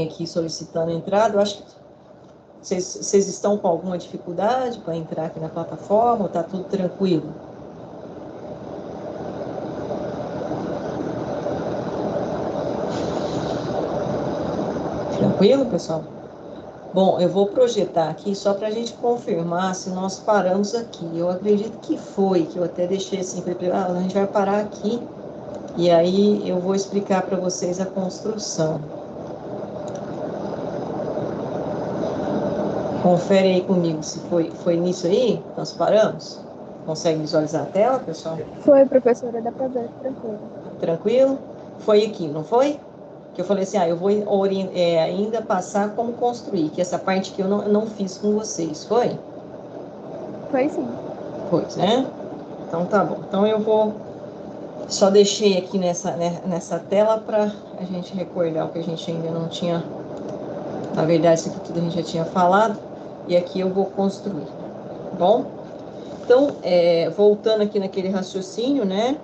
aqui solicitando entrada. Eu acho que vocês estão com alguma dificuldade para entrar aqui na plataforma ou está tudo tranquilo? Tranquilo, pessoal? Bom, eu vou projetar aqui só para a gente confirmar se nós paramos aqui. Eu acredito que foi, que eu até deixei assim, a gente vai parar aqui e aí eu vou explicar para vocês a construção. Confere aí comigo se foi nisso aí, nós paramos. Consegue visualizar a tela, pessoal? Foi, professora, dá para ver, tranquilo. Tranquilo? Foi aqui, não foi? Que eu falei assim, eu vou ainda passar como construir, que essa parte que eu não fiz com vocês, foi? Foi sim. Foi, né? Então tá bom. Então eu vou... Só deixei aqui nessa tela para a gente recordar o que a gente ainda não tinha... Na verdade, isso aqui tudo a gente já tinha falado. E aqui eu vou construir, tá bom? Então, voltando aqui naquele raciocínio, né?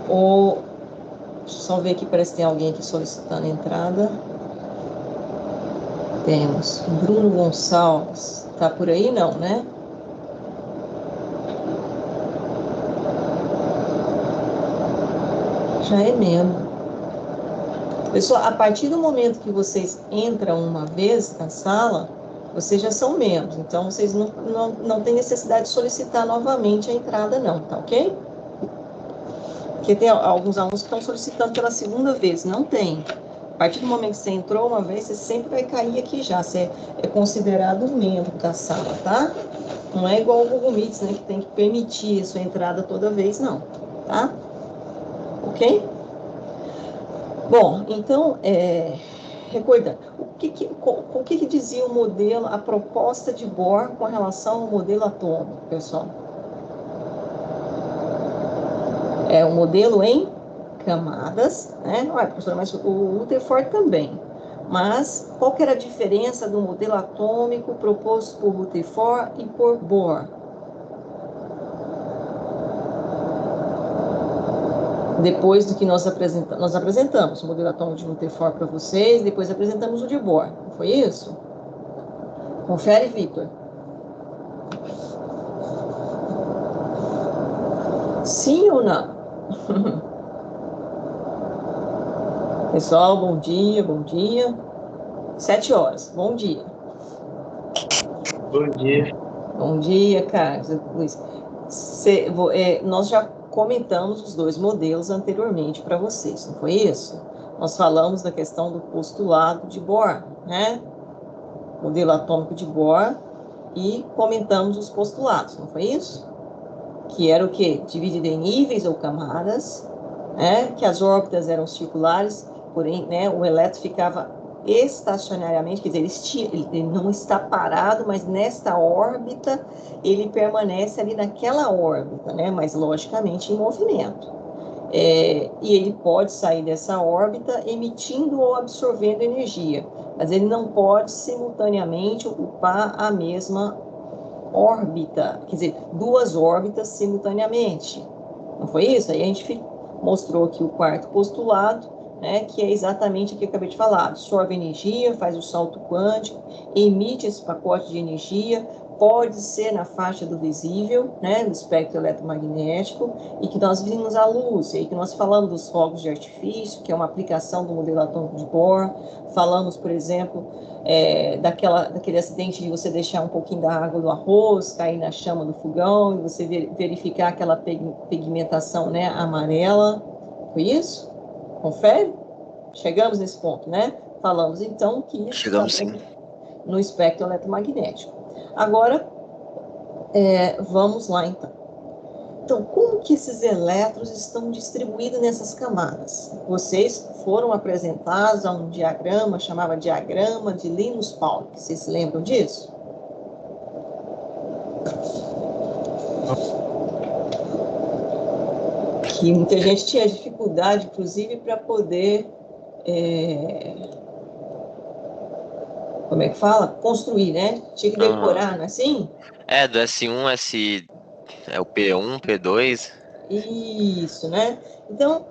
Deixa eu só ver aqui, parece que tem alguém aqui solicitando entrada. Temos Bruno Gonçalves. Tá por aí? Não, né? Já é membro. Pessoal, a partir do momento que vocês entram uma vez na sala, vocês já são membros. Então, vocês não têm necessidade de solicitar novamente a entrada, não, tá ok? Porque tem alguns alunos que estão solicitando pela segunda vez. Não tem. A partir do momento que você entrou uma vez, você sempre vai cair aqui já. Você é considerado um membro da sala, tá? Não é igual o Google Meets, né? Que tem que permitir a sua entrada toda vez, não. Tá? Ok? Bom, então, recordando, o que dizia o modelo, a proposta de Bohr com relação ao modelo atômico, pessoal? É um modelo em camadas, né? Não é, professora, mas o Rutherford também. Mas qual que era a diferença do modelo atômico proposto por Rutherford e por Bohr? Depois do que nós apresentamos o modelo atômico de Rutherford para vocês, depois apresentamos o de Bohr, não foi isso? Confere, Victor. Sim ou não? Pessoal, bom dia, bom dia. 7 horas, bom dia. Bom dia. Bom dia, Carlos. Luiz. Nós já comentamos os dois modelos anteriormente para vocês, não foi isso? Nós falamos da questão do postulado de Bohr, né? Modelo atômico de Bohr, e comentamos os postulados, não foi isso? Que era o quê? Dividido em níveis ou camadas, né? Que as órbitas eram circulares, porém, né, o elétron ficava estacionariamente, quer dizer, ele não está parado, mas nesta órbita ele permanece ali naquela órbita, né? Mas logicamente em movimento. E ele pode sair dessa órbita emitindo ou absorvendo energia, mas ele não pode simultaneamente ocupar a mesma órbita, quer dizer, duas órbitas simultaneamente. Não foi isso? Aí a gente mostrou aqui o quarto postulado, né, que é exatamente o que eu acabei de falar. Absorve energia, faz o salto quântico, emite esse pacote de energia, pode ser na faixa do visível, né, do espectro eletromagnético, e que nós vimos a luz, e que nós falamos dos fogos de artifício, que é uma aplicação do modelo atômico de Bohr, falamos, por exemplo, daquele acidente de você deixar um pouquinho da água do arroz cair na chama do fogão, e você verificar aquela pigmentação, né, amarela, foi isso? Confere? Chegamos nesse ponto, né? Falamos, então, que isso Chegamos sim. No espectro eletromagnético. Agora, vamos lá, então. Então, como que esses elétrons estão distribuídos nessas camadas? Vocês foram apresentados a um diagrama, chamava diagrama de Linus Pauling. Vocês se lembram disso? Que muita gente tinha dificuldade, inclusive, para poder... como é que fala? Construir, né? Tinha que decorar, não é assim? Do S1, é o P1, P2. Isso, né? Então,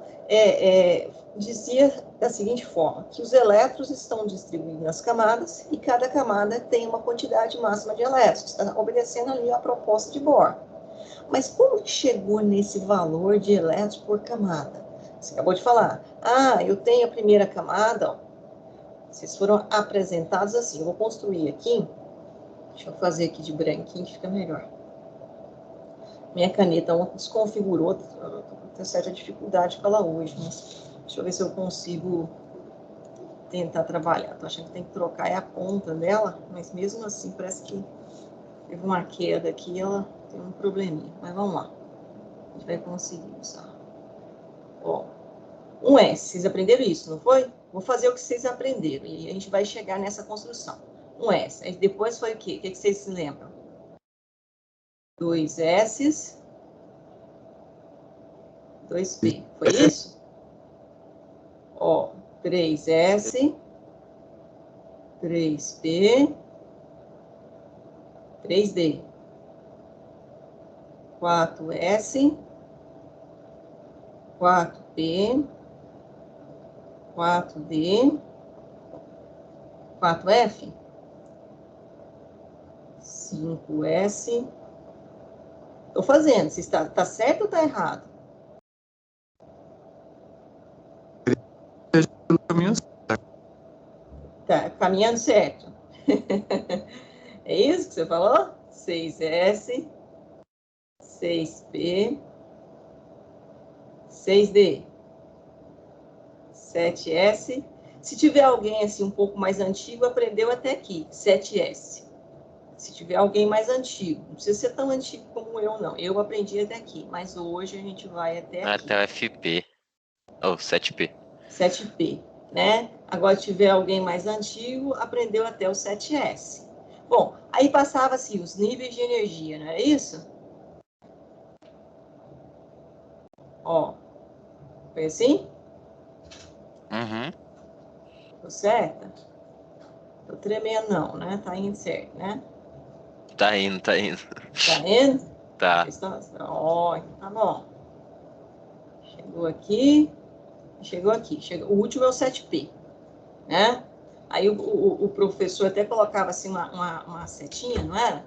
dizia da seguinte forma, que os elétrons estão distribuídos nas camadas e cada camada tem uma quantidade máxima de elétrons, está obedecendo ali a proposta de Bohr. Mas como que chegou nesse valor de elétrons por camada? Você acabou de falar, eu tenho a primeira camada, ó, vocês foram apresentados assim, eu vou construir aqui, deixa eu fazer aqui de branquinho que fica melhor. Minha caneta desconfigurou, estou com certa dificuldade com ela hoje, mas deixa eu ver se eu consigo tentar trabalhar. Estou achando que tem que trocar a ponta dela, mas mesmo assim parece que teve uma queda aqui, ela tem um probleminha. Mas vamos lá, a gente vai conseguir usar. Ó, um S, vocês aprenderam isso, não foi? Vou fazer o que vocês aprenderam e a gente vai chegar nessa construção. Um S, aí depois foi o quê? O que vocês se lembram? 2 S's, 2P, foi isso? Ó, 3S, 3P, 3D, 4S, 4P, 4D, 4F, 5S. Estou fazendo, se está certo ou está errado? Tá caminhando certo. É isso que você falou? 6S, 6P, 6D, 7S. Se tiver alguém assim um pouco mais antigo, aprendeu até aqui, 7S. Se tiver alguém mais antigo, não precisa ser tão antigo como eu, não. Eu aprendi até aqui, mas hoje a gente vai até aqui. Até o FP, ou 7P. 7P, né? Agora, se tiver alguém mais antigo, aprendeu até o 7S. Bom, aí passava-se os níveis de energia, não é isso? Ó, foi assim? Uhum. Tô certa? Tô tremendo não, né? Tá indo certo, né? Tá indo, tá indo. Tá indo? Tá. Ó, então tá bom. Chegou aqui, chegou aqui. O último é o 7P, né? Aí o professor até colocava assim uma setinha, não era?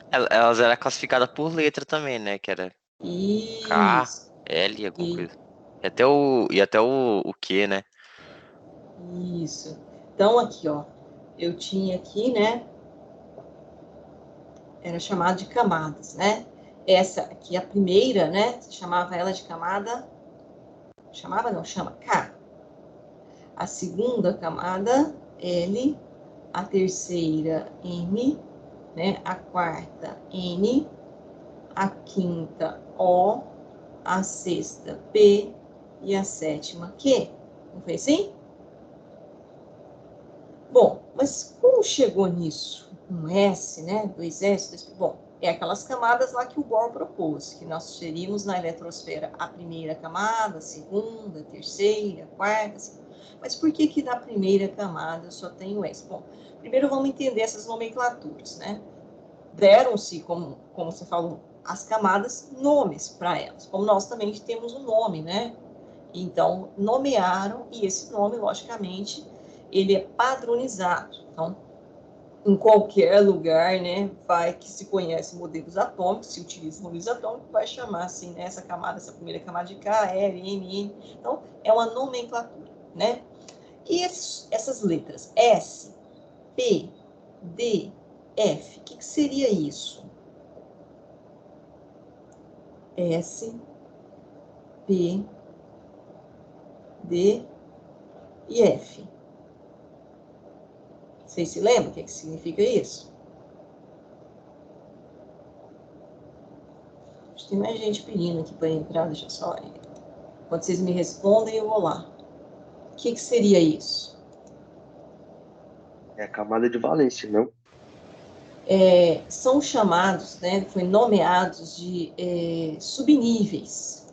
Elas eram classificadas por letra também, né? Que era K, Isso. L, alguma coisa. E até o Q, né? Isso. Então, aqui, ó, eu tinha aqui, né, era chamado de camadas, né? Essa aqui, a primeira, né, chamava ela de camada, chamava não, chama K. A segunda camada, L. A terceira, M, né? A quarta, N. A quinta, O. A sexta, P. E a sétima, Q. Não foi assim? Bom, mas como chegou nisso? Um S, né? 2S, 2P. Bom, é aquelas camadas lá que o Bohr propôs, que nós teríamos na eletrosfera a primeira camada, a segunda, a terceira, a quarta, a segunda. Mas por que que na primeira camada só tem o S? Bom, primeiro vamos entender essas nomenclaturas, né? Deram-se, como você falou, as camadas, nomes para elas, como nós também temos um nome, né? Então, nomearam, e esse nome, logicamente, ele é padronizado. Então, em qualquer lugar, né, vai que se conhece modelos atômicos, se utiliza modelos atômicos, vai chamar assim, né, essa camada, essa primeira camada de K, L, M, N. Então, é uma nomenclatura, né? E essas letras S, P, D, F, o que seria isso? S, P, D e F. Vocês se lembram o que significa isso? Acho que tem mais gente pedindo aqui para entrar, deixa eu só... Quando vocês me respondem, eu vou lá. O que seria isso? É a camada de valência, não? São chamados, né, foi nomeados de subníveis.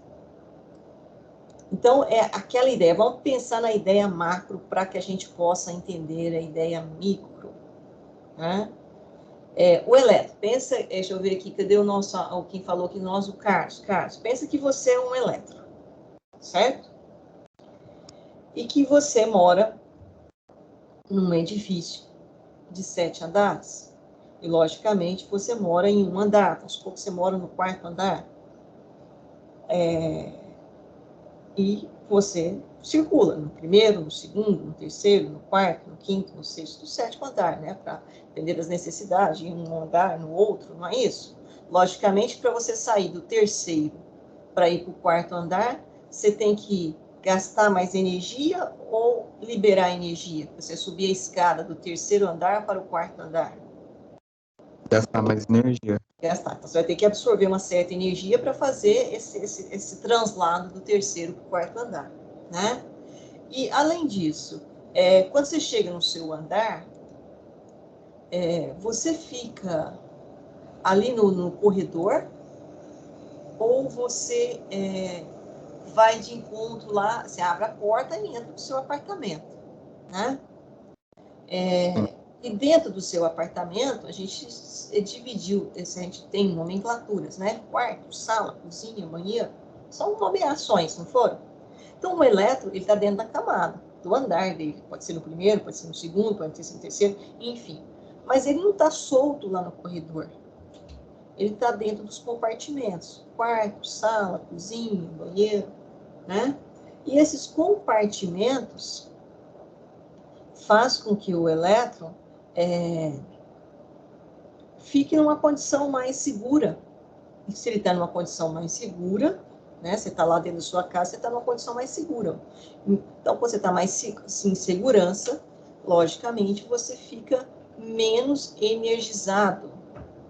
Então, é aquela ideia, vamos pensar na ideia macro para que a gente possa entender a ideia micro. Né? O elétron, pensa, deixa eu ver aqui, cadê o nosso, quem falou aqui, nós, o Carlos. Carlos, pensa que você é um elétron, certo? E que você mora num edifício de 7 andares. E, logicamente, você mora em um andar. Vamos supor que você mora no 4º andar. E você circula no 1º, no 2º, no 3º, no 4º, no 5º, no 6º, no 7º andar, né? Para depender das necessidades, em um andar, no outro, não é isso? Logicamente, para você sair do 3º para ir para o 4º andar, você tem que gastar mais energia ou liberar energia? Você subir a escada do 3º andar para o 4º andar? Gastar mais energia. Gastar. Então, você vai ter que absorver uma certa energia para fazer esse translado do 3º para o 4º andar, né? E, além disso, quando você chega no seu andar, você fica ali no corredor ou você vai de encontro lá, você abre a porta e entra no seu apartamento, né? E dentro do seu apartamento, a gente dividiu, a gente tem nomenclaturas, né? Quarto, sala, cozinha, banheiro, são nomeações, não foram? Então, o eletro, ele está dentro da camada, do andar dele. Pode ser no 1º, pode ser no 2º, pode ser no 3º, enfim. Mas ele não está solto lá no corredor. Ele está dentro dos compartimentos. Quarto, sala, cozinha, banheiro, né? E esses compartimentos faz com que o elétron fique numa condição mais segura. E se ele está numa condição mais segura, né, você está lá dentro da sua casa, você está numa condição mais segura. Então, quando você está mais em segurança, logicamente, você fica menos energizado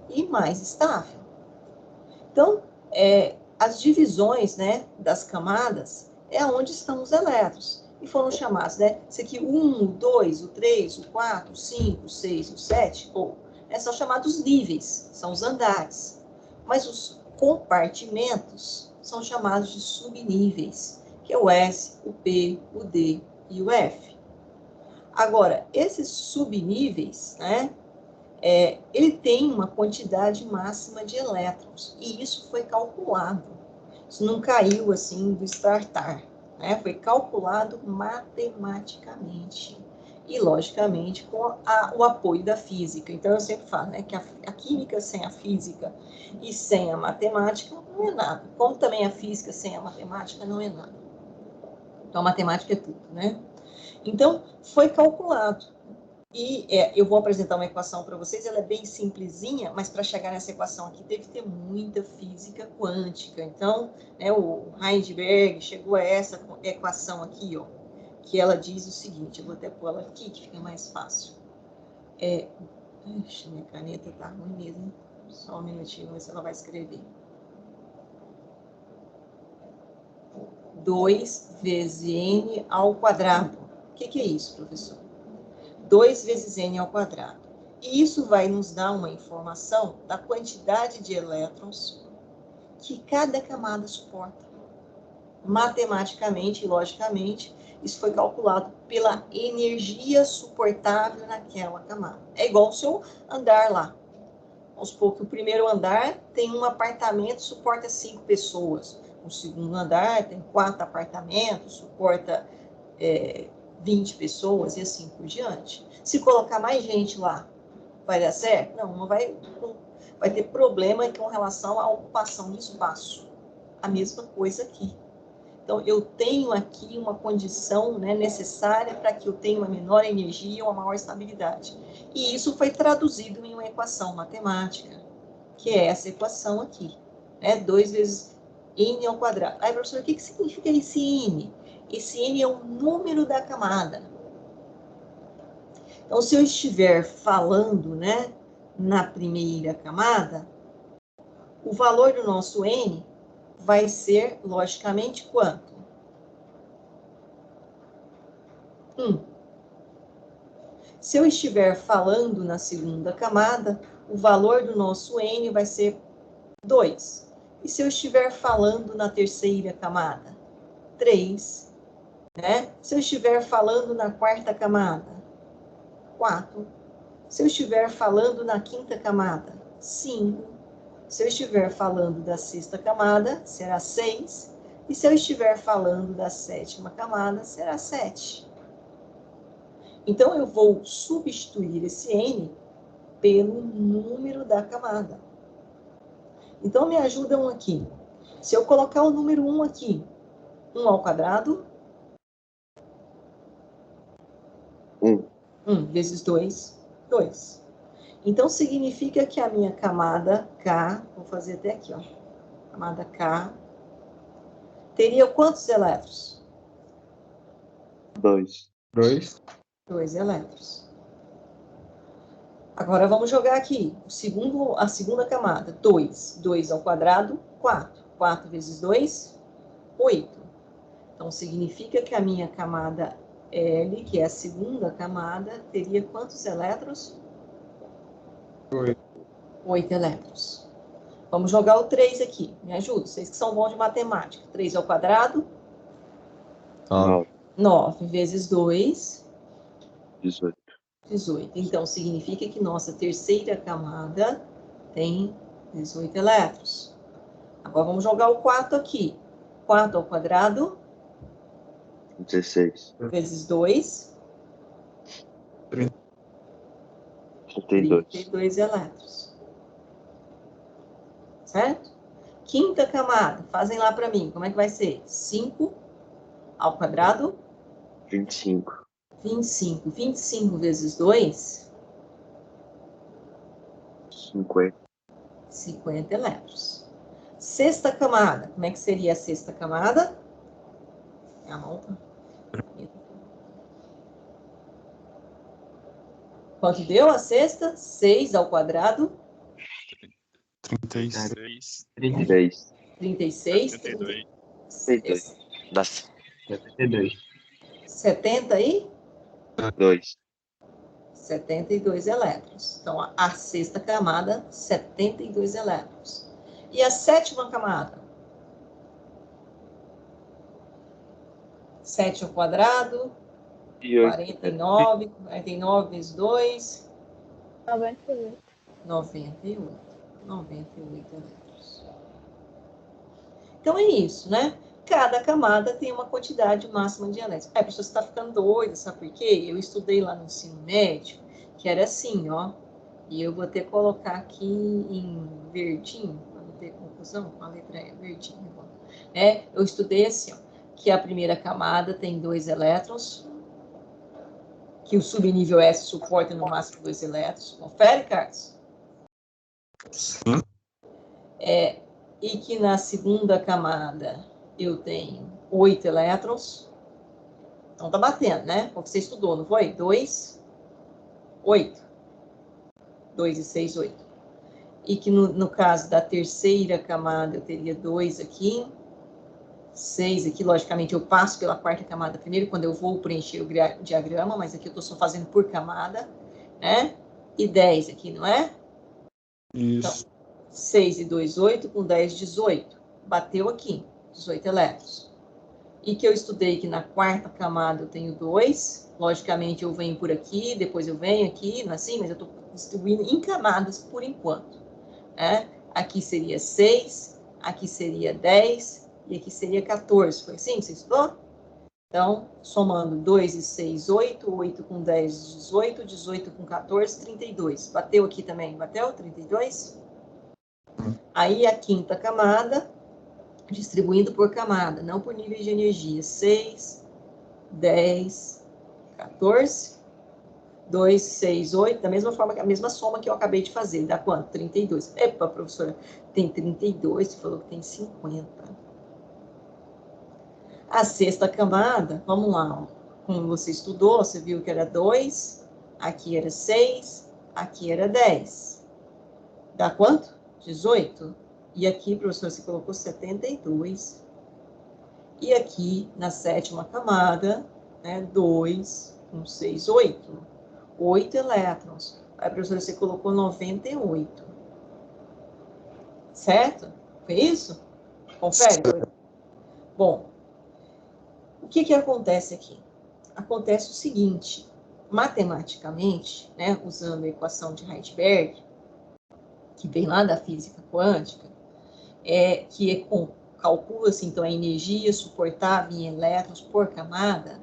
e mais estável. Então, as divisões, né, das camadas é onde estão os elétrons. E foram chamados, né? Esse aqui, o 1, o 2, o 3, o 4, o 5, o 6, o 7, são chamados níveis, são os andares. Mas os compartimentos são chamados de subníveis, que é o S, o P, o D e o F. Agora, esses subníveis, né? Ele tem uma quantidade máxima de elétrons, e isso foi calculado. Isso não caiu assim do startar, né? Foi calculado matematicamente e, logicamente, com o apoio da física. Então, eu sempre falo, né, que a química sem a física e sem a matemática não é nada. Como também a física sem a matemática não é nada. Então, a matemática é tudo, né? Então, foi calculado. E eu vou apresentar uma equação para vocês, ela é bem simplesinha, mas para chegar nessa equação aqui teve que ter muita física quântica. Então, né, o Heisenberg chegou a essa equação aqui, ó, que ela diz o seguinte, eu vou até pôr ela aqui, que fica mais fácil. Ixi, minha caneta tá ruim mesmo. Só um minutinho, ver se ela vai escrever. 2 vezes n ao quadrado. O que é isso, professor? 2 vezes n ao quadrado. E isso vai nos dar uma informação da quantidade de elétrons que cada camada suporta. Matematicamente e logicamente, isso foi calculado pela energia suportável naquela camada. É igual o seu andar lá. Vamos supor que o primeiro andar tem um apartamento, suporta 5 pessoas. O segundo andar tem 4 apartamentos, suporta 20 pessoas e assim por diante. Se colocar mais gente lá, vai dar certo? Não vai ter problema com relação à ocupação de espaço. A mesma coisa aqui. Então, eu tenho aqui uma condição, né, necessária para que eu tenha uma menor energia ou uma maior estabilidade. E isso foi traduzido em uma equação matemática, que é essa equação aqui, né? 2 vezes n ao quadrado. Aí, professor, o que significa esse n? Esse n é o número da camada. Então, se eu estiver falando, né, na primeira camada, o valor do nosso n vai ser, logicamente, quanto? 1. Se eu estiver falando na segunda camada, o valor do nosso n vai ser 2. E se eu estiver falando na terceira camada? 3. Né? Se eu estiver falando na quarta camada? 4. Se eu estiver falando na quinta camada? 5. Se eu estiver falando da sexta camada, será 6. E se eu estiver falando da sétima camada, será 7. Então, eu vou substituir esse N pelo número da camada. Então, me ajudam aqui. Se eu colocar o número 1 aqui, 1 ao quadrado. 1 vezes 2, 2. Então, significa que a minha camada K, vou fazer até aqui, ó. Camada K, teria quantos elétrons? 2. 2 elétrons. Agora, vamos jogar aqui. A segunda camada, 2. 2 ao quadrado, 4. 4 vezes 2, 8. Então, significa que a minha camada L, que é a segunda camada, teria quantos elétrons? 8 elétrons. Vamos jogar o 3 aqui. Me ajuda, vocês que são bons de matemática. 3 ao quadrado? 9. 9 vezes 2? 18. 18. Então, significa que nossa terceira camada tem 18 elétrons. Agora, vamos jogar o 4 aqui. 4 ao quadrado? 16. Vezes 2? 32. 32 elétrons. Certo? Quinta camada, fazem lá para mim. Como é que vai ser? 5 ao quadrado? 25. 25. 25 vezes 2? 50. 50 elétrons. Sexta camada. Como é que seria a sexta camada? A mão. Quanto deu a sexta? 6 ao quadrado? 36. 36. 36. 72. 32. Das... 72. 70 e? 2. 72 elétrons. Então, a sexta camada, 72 elétrons. E a sétima camada? 7 ao quadrado, 49. 49 vezes 2? 98. 98. 98 elétrons. Então, é isso, né? Cada camada tem uma quantidade máxima de elétrons. A pessoa está ficando doida, sabe por quê? Eu estudei lá no ensino médio, que era assim, ó. E eu vou até colocar aqui em verdinho, para não ter confusão, com a letra verdinha. Eu estudei assim, ó, que a primeira camada tem 2 elétrons, que o subnível S suporta no máximo 2 elétrons. Confere, Carlos? Sim. E que na segunda camada eu tenho 8 elétrons. Então, tá batendo, né? O que você estudou, não foi? 2, 8. 2 e 6, 8. E que no caso da terceira camada eu teria 2 aqui, 6 aqui. Logicamente, eu passo pela quarta camada primeiro, quando eu vou preencher o diagrama, mas aqui eu estou só fazendo por camada, né? E 10 aqui, não é? Isso. Então, 6 e 2, 8, com 10, 18. Bateu aqui, 18 elétrons. E que eu estudei que na quarta camada eu tenho 2. Logicamente, eu venho por aqui, depois eu venho aqui, não é assim? Mas eu estou distribuindo em camadas por enquanto. Né? Aqui seria 6, aqui seria 10 e aqui seria 14. Foi assim que você estudou? Então, somando 2 e 6, 8. 8 com 10, 18. 18 com 14, 32. Bateu aqui também? Bateu? 32? Aí a quinta camada, distribuindo por camada, não por nível de energia. 6, 10, 14, 2, 6, 8, da mesma forma, a mesma soma que eu acabei de fazer. Dá quanto? 32. Epa, professora, tem 32, você falou que tem 50. A sexta camada, vamos lá, ó. Como você estudou, você viu que era 2, aqui era 6, aqui era 10. Dá quanto? 18. E aqui, professor, você colocou 72. E aqui, na sétima camada, né, 2, 1, 6, 8. 8 elétrons. Aí, professor, você colocou 98. Certo? Foi isso? Confere? Bom, o que acontece aqui? Acontece o seguinte, matematicamente, né, usando a equação de Heisenberg, que vem lá da física quântica, que é com calcula-se, então, a energia suportável em elétrons por camada,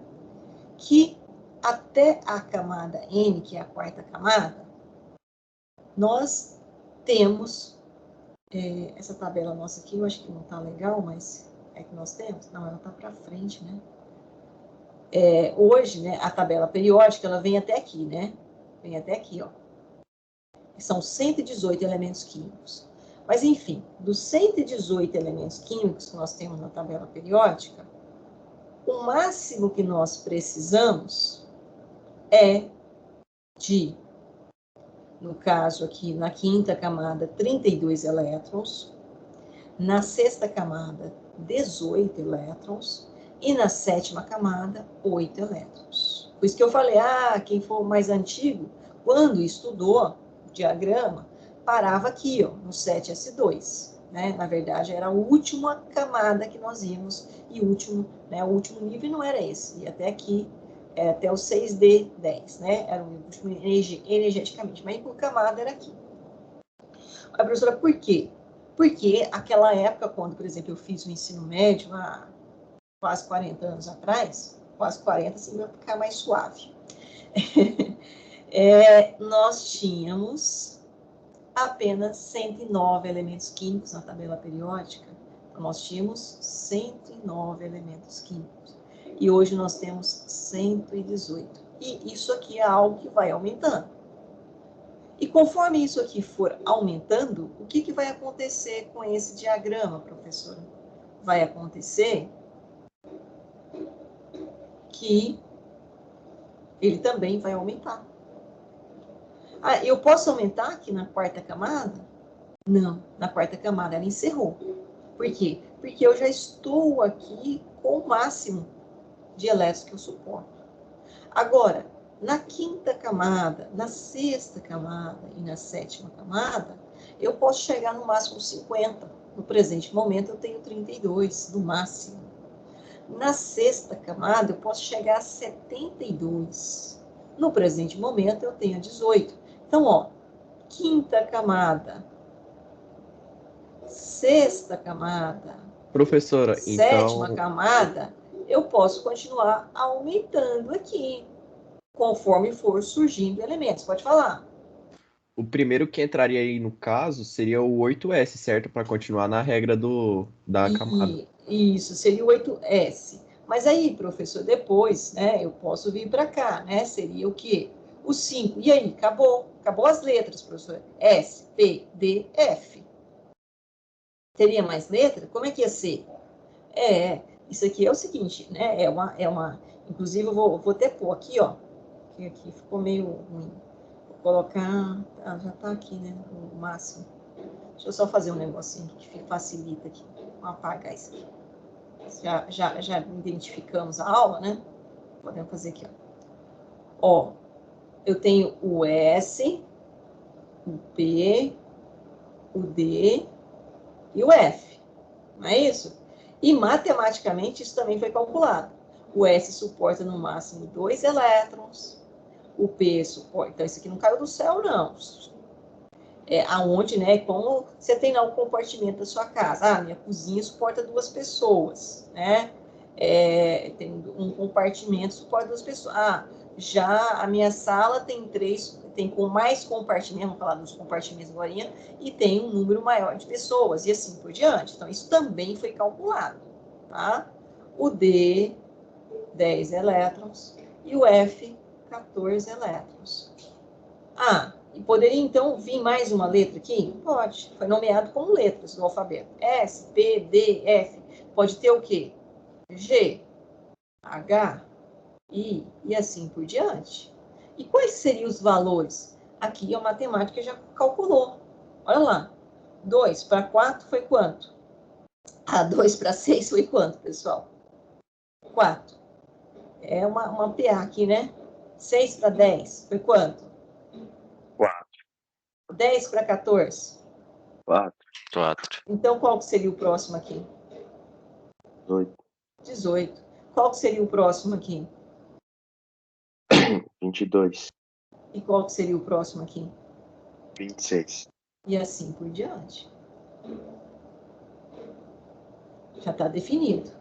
que até a camada N, que é a quarta camada, nós temos, essa tabela nossa aqui, eu acho que não está legal, mas é que nós temos, não, ela está para frente, né? Hoje, né, a tabela periódica, ela vem até aqui, né? Vem até aqui, ó. São 118 elementos químicos. Mas, enfim, dos 118 elementos químicos que nós temos na tabela periódica, o máximo que nós precisamos é de, no caso aqui, na quinta camada, 32 elétrons, na sexta camada, 18 elétrons, e na sétima camada, 8 elétrons. Por isso que eu falei, quem for mais antigo, quando estudou o diagrama, parava aqui, ó, no 7s2. Né? Na verdade, era a última camada que nós íamos, e o último nível não era esse, e até aqui, até o 6D10, né? Era o último energeticamente, mas por camada era aqui. A professora, por quê? Porque aquela época, quando, por exemplo, eu fiz o ensino médio, há quase 40 anos atrás, quase 40, assim, vai ficar mais suave. Nós tínhamos apenas 109 elementos químicos na tabela periódica. Então, nós tínhamos 109 elementos químicos. E hoje nós temos 118. E isso aqui é algo que vai aumentando. E conforme isso aqui for aumentando, o que vai acontecer com esse diagrama, professora? Vai acontecer que ele também vai aumentar. Eu posso aumentar aqui na quarta camada? Não, na quarta camada ela encerrou. Por quê? Porque eu já estou aqui com o máximo de elétrons que eu suporto. Agora, na quinta camada, na sexta camada e na sétima camada, eu posso chegar no máximo 50. No presente momento, eu tenho 32, no máximo. Na sexta camada, eu posso chegar a 72. No presente momento, eu tenho 18. Então, ó, quinta camada, sexta camada, Professora, sétima então, camada, eu posso continuar aumentando aqui, conforme for surgindo elementos. Pode falar. o primeiro que entraria aí no caso seria o 8S, certo? Para continuar na regra da camada. Isso, seria o 8S. Mas aí, professor, depois, né, eu posso vir para cá, né? Seria o quê? O 5. E aí, acabou. Acabou as letras, professor. S, P, D, F. Teria mais letra? Como é que ia ser? Isso aqui é o seguinte, né? Inclusive, eu vou até pôr aqui, ó. Que aqui ficou meio ruim. Vou colocar. Já tá aqui, né? O máximo. Deixa eu só fazer um negocinho que facilita aqui. Vou apagar isso aqui. Já identificamos a aula, né? Podemos fazer aqui, ó. Eu tenho o S, o P, o D e o F. Não é isso? E matematicamente isso também foi calculado. O S suporta no máximo 2 elétrons. O P suporta... Então, isso aqui não caiu do céu, não. Aonde, né? Como você tem lá o compartimento da sua casa. Minha cozinha suporta 2 pessoas, né? Tem um compartimento suporta 2 pessoas. Já a minha sala tem 3, tem com mais compartimentos, vamos falar dos compartimentos agora, e tem um número maior de pessoas, e assim por diante. Então, isso também foi calculado, tá? O D, 10 elétrons, e o F, 14 elétrons. E poderia, então, vir mais uma letra aqui? Pode. Foi nomeado como letras do alfabeto. S, P, D, F. Pode ter o quê? G, H, I, e assim por diante. E quais seriam os valores? Aqui a matemática já calculou. Olha lá. 2 para 4 foi quanto? 2 para 6 foi quanto, pessoal? 4. É uma PA aqui, né? 6 para 10 foi quanto? 4. 10 para 14? 4. 4. Então, qual que seria o próximo aqui? 18. 18. Qual que seria o próximo aqui? 22. E qual que seria o próximo aqui? 26. E assim por diante. Já está definido.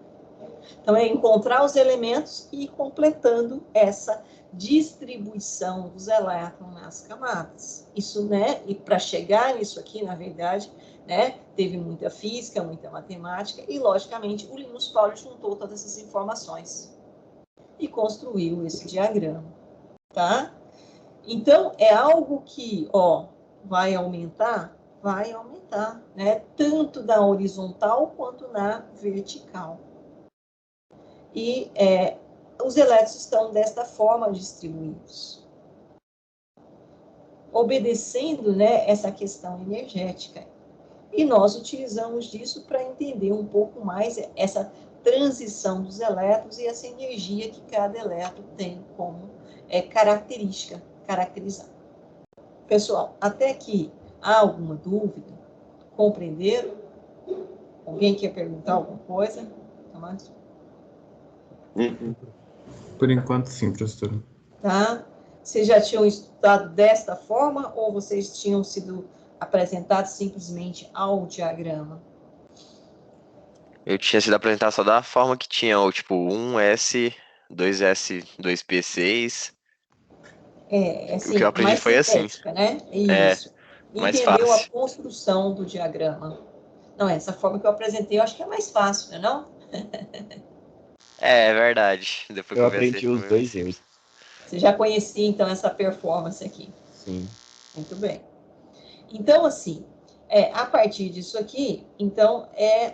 Então, é encontrar os elementos e ir completando essa distribuição dos elétrons nas camadas. Isso, né? E para chegar nisso aqui, na verdade, né? Teve muita física, muita matemática e, logicamente, o Linus Pauling juntou todas essas informações e construiu esse diagrama, tá? Então, é algo que, ó, vai aumentar, né? Tanto na horizontal quanto na vertical. E os elétrons estão desta forma distribuídos, obedecendo, né, essa questão energética. E nós utilizamos disso para entender um pouco mais essa transição dos elétrons e essa energia que cada elétron tem como característica, caracterizar. Pessoal, até aqui, há alguma dúvida? Compreenderam? Alguém quer perguntar alguma coisa? Tomás? Por enquanto, sim, professora. Tá? Vocês já tinham estudado desta forma ou vocês tinham sido apresentados simplesmente ao diagrama? Eu tinha sido apresentado só da forma que tinha, ou tipo 1S, 2S, 2P6. Assim, O que eu aprendi mais foi assim. sintética, né? É, Isso. mais Entendeu a fácil. construção do diagrama? Não, essa forma que eu apresentei, eu acho que é mais fácil, não é? É verdade. Depois que Eu eu vi essa aí, aprendi os dois erros. Você já conhecia, então, essa performance aqui. Sim. Muito bem. Então, assim, a partir disso aqui, então,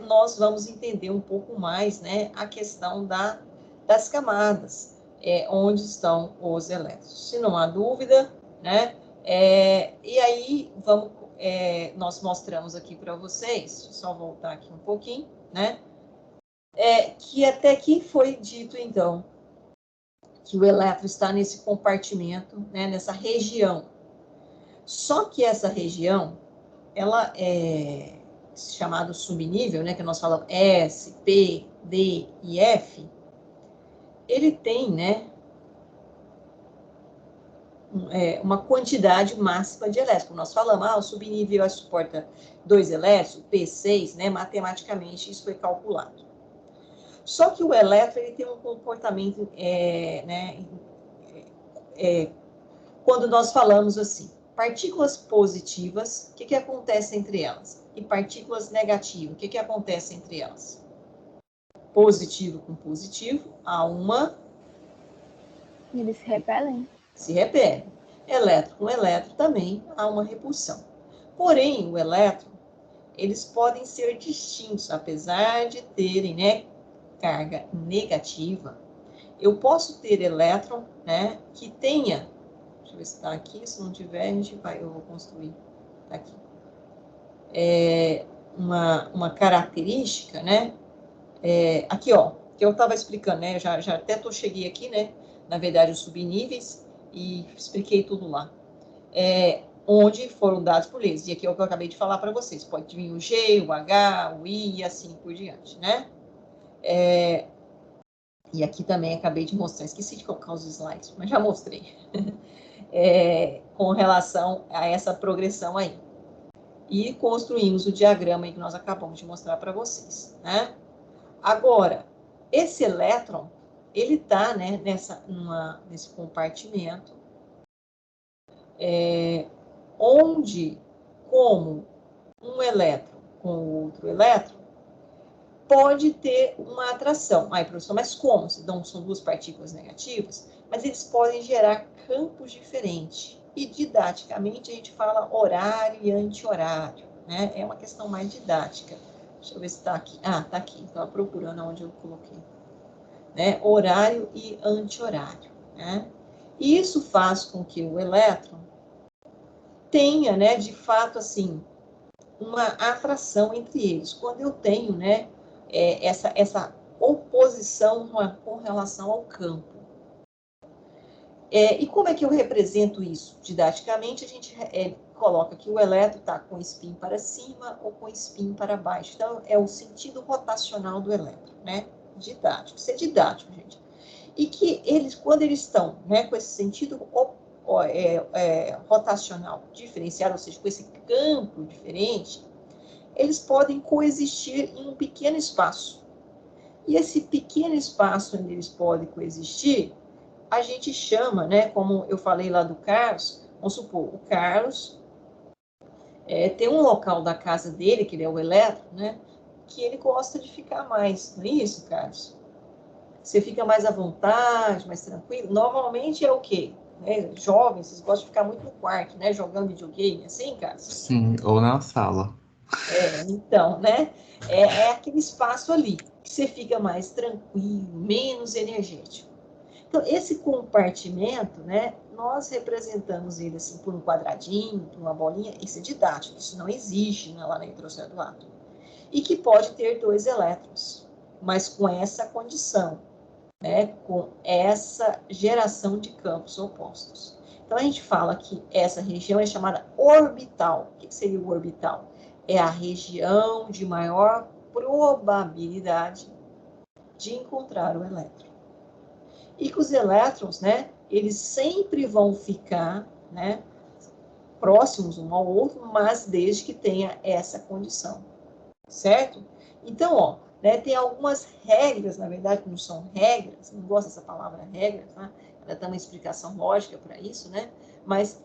nós vamos entender um pouco mais, né, a questão das camadas, onde estão os elétrons. Se não há dúvida, né, e aí nós mostramos aqui para vocês, só voltar aqui um pouquinho, né, que até aqui foi dito, então, que o elétron está nesse compartimento, né, nessa região. Só que essa região, ela é chamado subnível, né, que nós falamos S, P, D e F, ele tem, né, uma quantidade máxima de elétrons. Nós falamos, o subnível suporta 2 elétrons, P6, né, matematicamente isso foi calculado. Só que o elétron, ele tem um comportamento, né, quando nós falamos assim, partículas positivas, o que acontece entre elas? E partículas negativas, o que acontece entre elas? Positivo com positivo, há uma... Eles se repelem? Se repelem. Elétron com elétron também há uma repulsão. Porém, o elétron, eles podem ser distintos, apesar de terem, né, carga negativa. Eu posso ter elétron, né, que tenha... Deixa eu ver se está aqui, se não tiver, eu vou construir. Está aqui. Uma característica, né? Aqui, ó, que eu estava explicando, né? Já até cheguei aqui, né? Na verdade, os subníveis, e expliquei tudo lá. Onde foram dados por eles. E aqui é o que eu acabei de falar para vocês. Pode vir o G, o H, o I e assim por diante, né? E aqui também acabei de mostrar. Esqueci de colocar os slides, mas já mostrei. Com relação a essa progressão aí. E construímos o diagrama aí que nós acabamos de mostrar para vocês, né? Agora, esse elétron, ele está, né, nesse compartimento, onde, como um elétron com o outro elétron, pode ter uma atração. Aí, professor, mas como? Então, são duas partículas negativas, mas eles podem gerar campos diferentes. E, didaticamente, a gente fala horário e anti-horário, né? É uma questão mais didática. Deixa eu ver se está aqui. Ah, está aqui. Estava procurando onde eu coloquei. Né? Horário e anti-horário, né? E isso faz com que o elétron tenha, né, de fato, assim, uma atração entre eles. Quando eu tenho, né, essa oposição com relação ao campo. E como é que eu represento isso? Didaticamente, a gente coloca que o elétron está com spin para cima ou com spin para baixo. Então, é o sentido rotacional do elétron, né? Didático. Isso é didático, gente. E que eles, quando eles estão, né, com esse sentido rotacional diferenciado, ou seja, com esse campo diferente, eles podem coexistir em um pequeno espaço. E esse pequeno espaço onde eles podem coexistir, a gente chama, né, como eu falei lá do Carlos, vamos supor, o Carlos tem um local da casa dele, que ele é o elétron, né, que ele gosta de ficar mais, não é isso, Carlos? Você fica mais à vontade, mais tranquilo. Normalmente é o quê? Jovens, vocês gostam de ficar muito no quarto, né, jogando videogame, assim, Carlos? Sim, ou na sala. Então, né, é aquele espaço ali, que você fica mais tranquilo, menos energético. Então, esse compartimento, né, nós representamos ele assim por um quadradinho, por uma bolinha, isso é didático, isso não existe, né, lá na hidrosfera do átomo. E que pode ter 2 elétrons, mas com essa condição, né, com essa geração de campos opostos. Então, a gente fala que essa região é chamada orbital. O que seria o orbital? É a região de maior probabilidade de encontrar o elétron. E que os elétrons, né, eles sempre vão ficar, né, próximos um ao outro, mas desde que tenha essa condição, certo? Então, ó, né, tem algumas regras, na verdade, que não são regras, não gosto dessa palavra regras, né? Ela tem uma explicação lógica para isso, né? Mas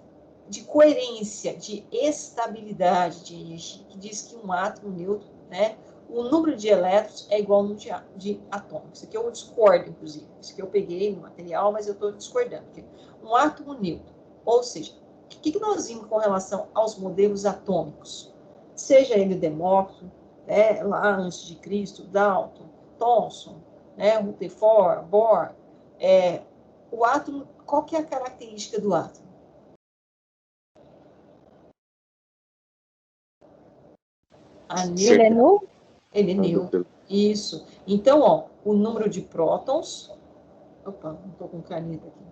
de coerência, de estabilidade de energia, que diz que um átomo neutro, né, o número de elétrons é igual ao número de atômicos. Isso aqui eu discordo, inclusive. Isso aqui eu peguei no material, mas eu estou discordando. Porque um átomo neutro, ou seja, o que nós vimos com relação aos modelos atômicos? Seja ele Demócrito, né, lá antes de Cristo, Dalton, Thomson, né, Rutherford, Bohr, o átomo, qual que é a característica do átomo? Ele é nulo? Ele é neutro. Isso. Então, ó, o número de prótons... Opa, não estou com caneta aqui.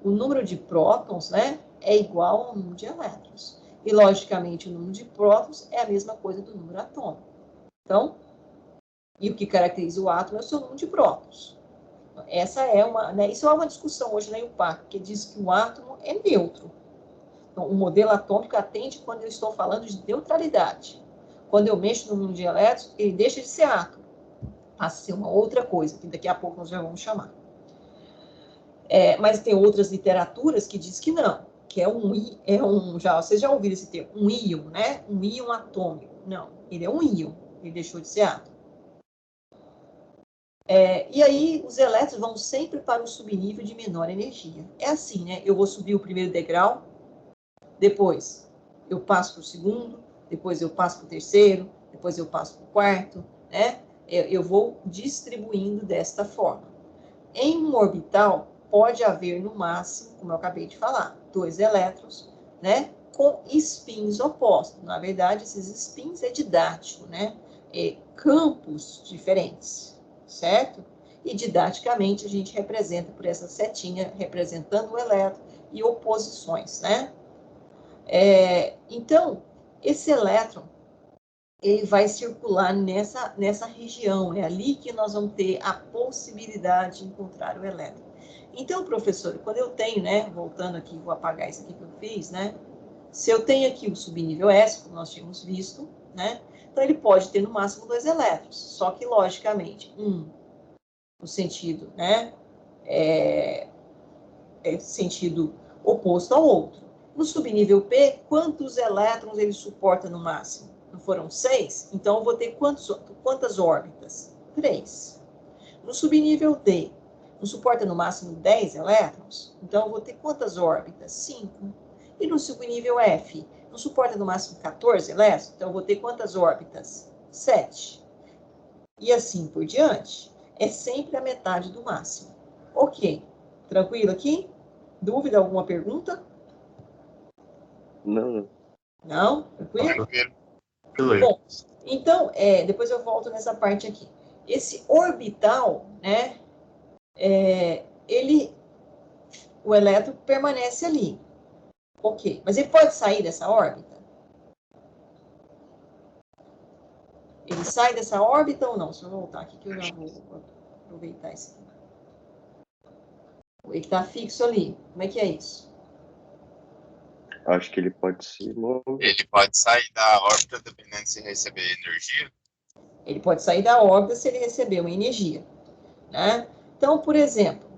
O número de prótons, né, é igual ao número de elétrons. E, logicamente, o número de prótons é a mesma coisa do número atômico. Então, e o que caracteriza o átomo é o seu número de prótons. Essa é uma, né, isso é uma discussão hoje na IUPAC, que diz que o átomo é neutro. Então, o modelo atômico atende quando eu estou falando de neutralidade. Quando eu mexo no número de elétrons, ele deixa de ser átomo. Passa a ser uma outra coisa, que daqui a pouco nós já vamos chamar. Mas tem outras literaturas que diz que não, que vocês já ouviram esse termo, um íon, né? Um íon atômico. Não, ele é um íon, ele deixou de ser átomo. E aí, os elétrons vão sempre para o subnível de menor energia. É assim, né? Eu vou subir o primeiro degrau, depois eu passo para o segundo, depois eu passo para o terceiro, depois eu passo para o quarto, né? Eu vou distribuindo desta forma. Em um orbital, pode haver no máximo, como eu acabei de falar, 2 elétrons, né? Com spins opostos. Na verdade, esses spins é didático, né? Campos diferentes, certo? E didaticamente a gente representa por essa setinha, representando o elétron e oposições, né? Então, esse elétron, ele vai circular nessa região, é ali que nós vamos ter a possibilidade de encontrar o elétron. Então, professor, quando eu tenho, né, voltando aqui, vou apagar isso aqui que eu fiz, né, se eu tenho aqui o subnível S, como nós tínhamos visto, né, então ele pode ter no máximo 2 elétrons, só que, logicamente, no sentido, né, sentido oposto ao outro. No subnível P, quantos elétrons ele suporta no máximo? Não foram 6? Então, eu vou ter quantas órbitas? 3. No subnível D, não suporta no máximo 10 elétrons? Então, eu vou ter quantas órbitas? 5. E no subnível F, não suporta no máximo 14 elétrons? Então, eu vou ter quantas órbitas? 7. E assim por diante. É sempre a metade do máximo. Ok. Tranquilo aqui? Dúvida, alguma pergunta? Não. Não? Tranquilo? Bom, então, depois eu volto nessa parte aqui. Esse orbital, né, o elétron permanece ali. Ok, mas ele pode sair dessa órbita? Ele sai dessa órbita ou não? Deixa eu voltar aqui que eu já vou aproveitar esse aqui. Ele está fixo ali. Como é que é isso? Acho que ele pode se mover. Ele pode sair da órbita dependendo se receber energia? Ele pode sair da órbita se ele receber uma energia, né? Então, por exemplo,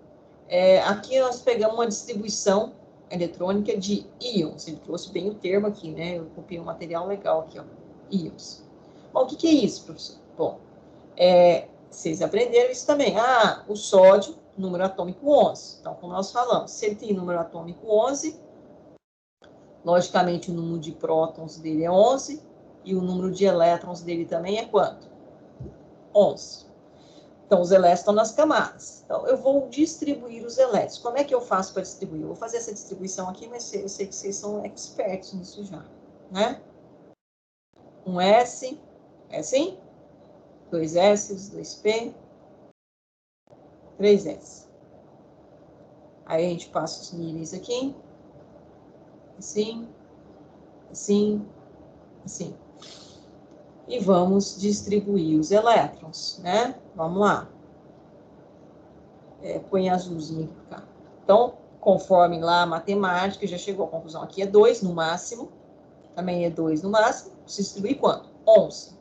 aqui nós pegamos uma distribuição eletrônica de íons. Ele trouxe bem o termo aqui, né? Eu copiei um material legal aqui, ó. Íons. Bom, o que é isso, professor? Bom, vocês aprenderam isso também. O sódio, número atômico 11. Então, como nós falamos, se ele tem número atômico 11, logicamente o número de prótons dele é 11 e o número de elétrons dele também é quanto? 11. Então, os elétrons estão nas camadas. Então, eu vou distribuir os elétrons. Como é que eu faço para distribuir? Eu vou fazer essa distribuição aqui, mas eu sei que vocês são expertos nisso já, né? Um S, é assim? 2 S, 2P, 3 S. Aí a gente passa os níveis aqui. Assim, assim, assim. E vamos distribuir os elétrons, né? Vamos lá. Põe azulzinho aqui pra cá. Então, conforme lá a matemática, já chegou à conclusão. Aqui é 2 no máximo. Também é 2 no máximo. Se distribuir quanto? 11.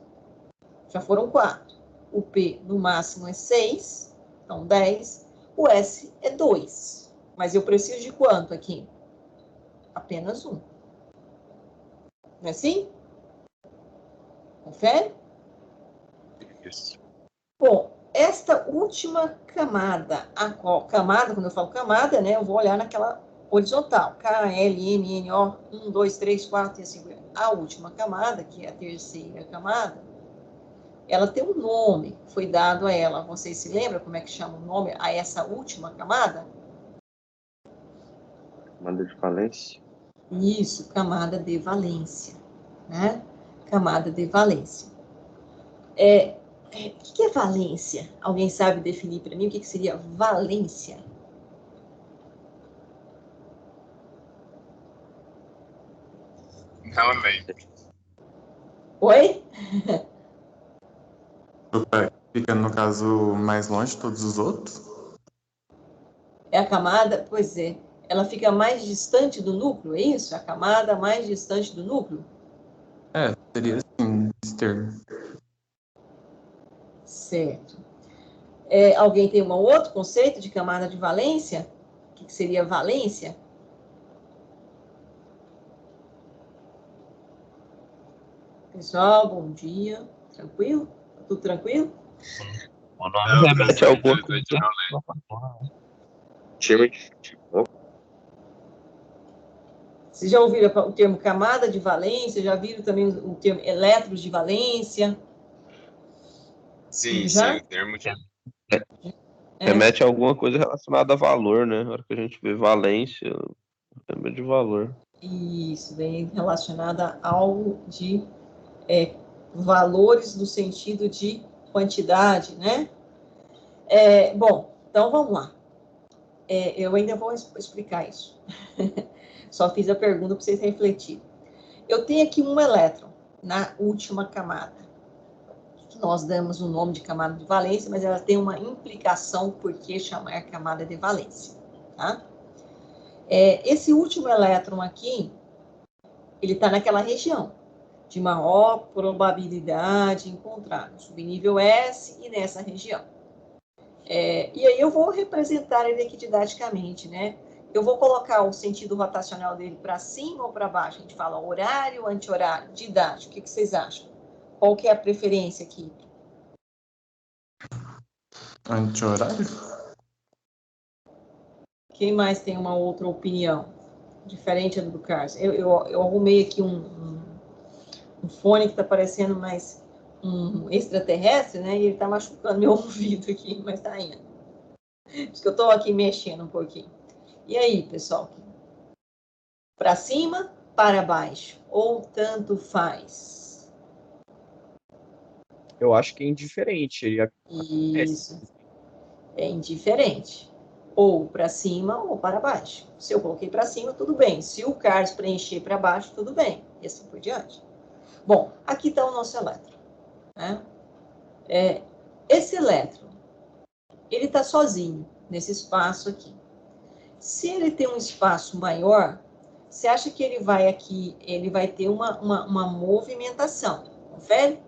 Já foram 4. O P no máximo é 6. Então, 10. O S é 2. Mas eu preciso de quanto aqui? Apenas 1. Não é assim? Confere? Isso. Bom, esta última camada, camada, quando eu falo camada, né, eu vou olhar naquela horizontal, K, L, M, N, O, 1, 2, 3, 4 e assim por diante. A última camada, que é a terceira camada, ela tem um nome, foi dado a ela. Vocês se lembram como é que chama o nome a essa última camada? Camada de valência. Isso, camada de valência, né? Camada de valência. O que é valência? Alguém sabe definir para mim o que seria valência? Não lembro. Oi? Fica, no caso, mais longe de todos os outros? É a camada, pois é. Ela fica mais distante do núcleo, é isso? A camada mais distante do núcleo? Seria assim, esse termo. Certo. Alguém tem um outro conceito de camada de valência? O que seria valência? Pessoal, bom dia. Tranquilo? Tudo tranquilo? O nome remete a alguma coisa. Time de futebol. Vocês já ouviram o termo camada de valência? Já viram também o termo elétrons de valência? Sim, Já? sim, o termo de... Remete a alguma coisa relacionada a valor, né? Na hora que a gente vê valência, lembra de valor. Isso, bem relacionada a algo de valores no sentido de quantidade, né? Bom, então vamos lá. Eu ainda vou explicar isso. Só fiz a pergunta para vocês refletirem. Eu tenho aqui um elétron na última camada. Nós damos o nome de camada de valência, mas ela tem uma implicação por que chamar camada de valência, tá? Esse último elétron aqui, ele está naquela região de maior probabilidade de encontrar no subnível S e nessa região. E aí eu vou representar ele aqui didaticamente, né? Eu vou colocar o sentido rotacional dele para cima ou para baixo. A gente fala horário, anti-horário, didático. O que vocês acham? Qual que é a preferência aqui? Anti-horário? Quem mais tem uma outra opinião? Diferente do Carlos. Eu arrumei aqui um fone que está parecendo mais um extraterrestre, né? E ele está machucando meu ouvido aqui, mas está indo. Por isso que eu estou aqui mexendo um pouquinho. E aí, pessoal? Para cima, para baixo? Ou tanto faz? Eu acho que é indiferente. Isso. É indiferente. Ou para cima ou para baixo. Se eu coloquei para cima, tudo bem. Se o Carlos preencher para baixo, tudo bem. E assim por diante. Bom, aqui está o nosso elétron, né? Esse elétron, ele está sozinho nesse espaço aqui. Se ele tem um espaço maior, você acha que ele vai aqui, ele vai ter uma movimentação, confere?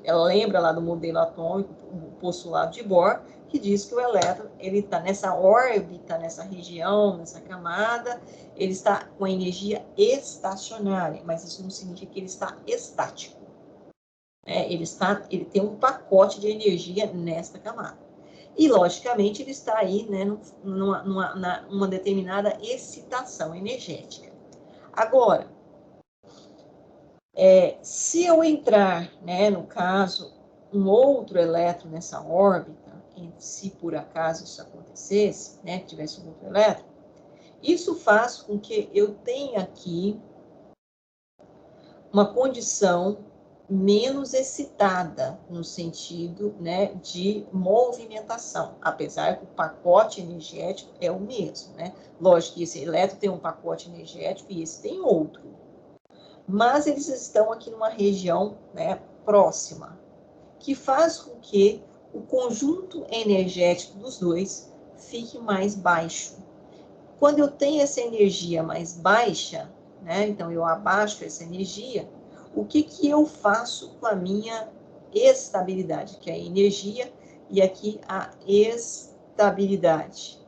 Ela lembra lá do modelo atômico, o postulado de Bohr, que diz que o elétron, ele está nessa órbita, nessa região, nessa camada, ele está com a energia estacionária, mas isso não significa que ele está estático. Ele tem um pacote de energia nesta camada. E, logicamente, ele está aí, né, numa determinada excitação energética. Agora, se eu entrar, né, no caso, um outro elétron nessa órbita, se por acaso isso acontecesse, né, que tivesse um outro elétron, isso faz com que eu tenha aqui uma condição menos excitada, no sentido, né, de movimentação, apesar que o pacote energético é o mesmo, né? Lógico que esse elétron tem um pacote energético e esse tem outro. Mas eles estão aqui numa região, né, próxima, que faz com que o conjunto energético dos dois fique mais baixo. Quando eu tenho essa energia mais baixa, né, então eu abaixo essa energia, o que eu faço com a minha estabilidade, que é a energia, e aqui a estabilidade.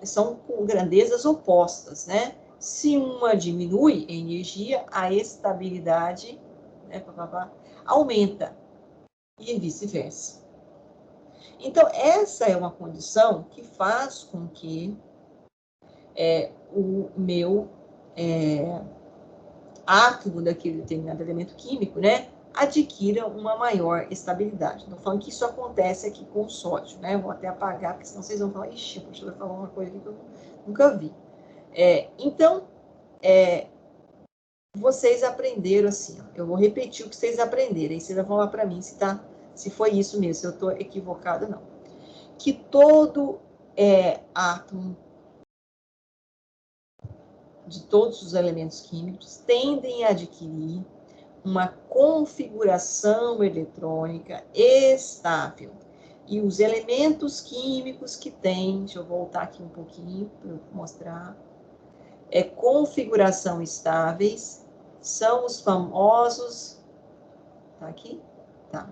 São com grandezas opostas, né? Se uma diminui a energia, a estabilidade, né, aumenta, e vice-versa. Então, essa é uma condição que faz com que o meu átomo daquele determinado elemento químico, né, adquira uma maior estabilidade. Estou falando que isso acontece aqui com o sódio, né? Vou até apagar, porque senão vocês vão falar, ixi, puxa, vai falar uma coisa aqui que eu nunca vi. Então, vocês aprenderam assim, ó, eu vou repetir o que vocês aprenderam, aí vocês vão falar para mim se foi isso mesmo, se eu estou equivocado ou não. Que todo átomo de todos os elementos químicos tendem a adquirir uma configuração eletrônica estável. E os elementos químicos que têm, deixa eu voltar aqui um pouquinho para eu mostrar, configuração estáveis, são os famosos, tá aqui? Tá.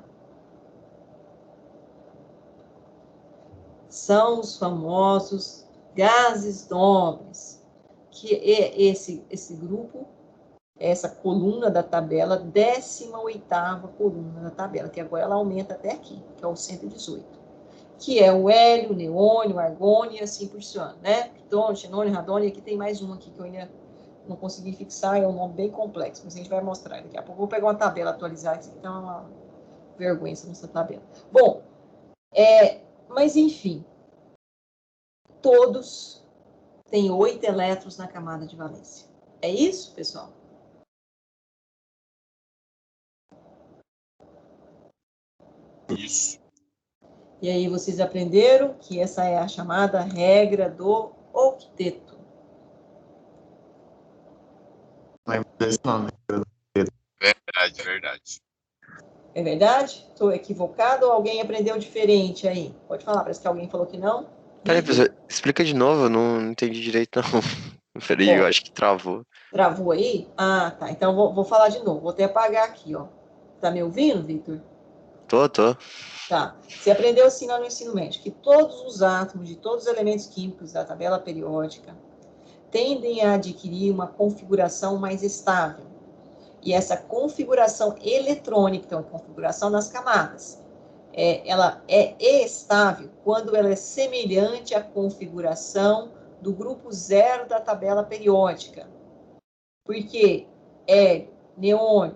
São os famosos gases nobres, que é esse grupo, essa coluna da tabela, 18ª coluna da tabela, que agora ela aumenta até aqui, que é o 118, que é o hélio, o neônio, o argônio e assim por diante, né? Plutônio, xenônio, radônio, aqui tem mais um aqui que eu ainda não consegui fixar, é um nome bem complexo, mas a gente vai mostrar daqui a pouco. Vou pegar uma tabela atualizada, isso aqui tá uma vergonha nessa tabela. Bom, mas enfim, todos têm 8 elétrons na camada de valência. É isso, pessoal? Isso. E aí vocês aprenderam que essa é a chamada regra do octeto. Lembra desse nome? Verdade, verdade. É verdade? Estou equivocado ou alguém aprendeu diferente aí? Pode falar, parece que alguém falou que não. Peraí, professor, explica de novo, eu não entendi direito, não. Peraí, eu acho que travou. Travou aí? Ah, tá. Então vou falar de novo. Vou até apagar aqui, ó. Tá me ouvindo, Victor? Tô. Tá. Você aprendeu assim lá no ensino médio, que todos os átomos de todos os elementos químicos da tabela periódica tendem a adquirir uma configuração mais estável. E essa configuração eletrônica, então, a configuração das camadas, ela é estável quando ela é semelhante à configuração do grupo zero da tabela periódica. Porque neônio,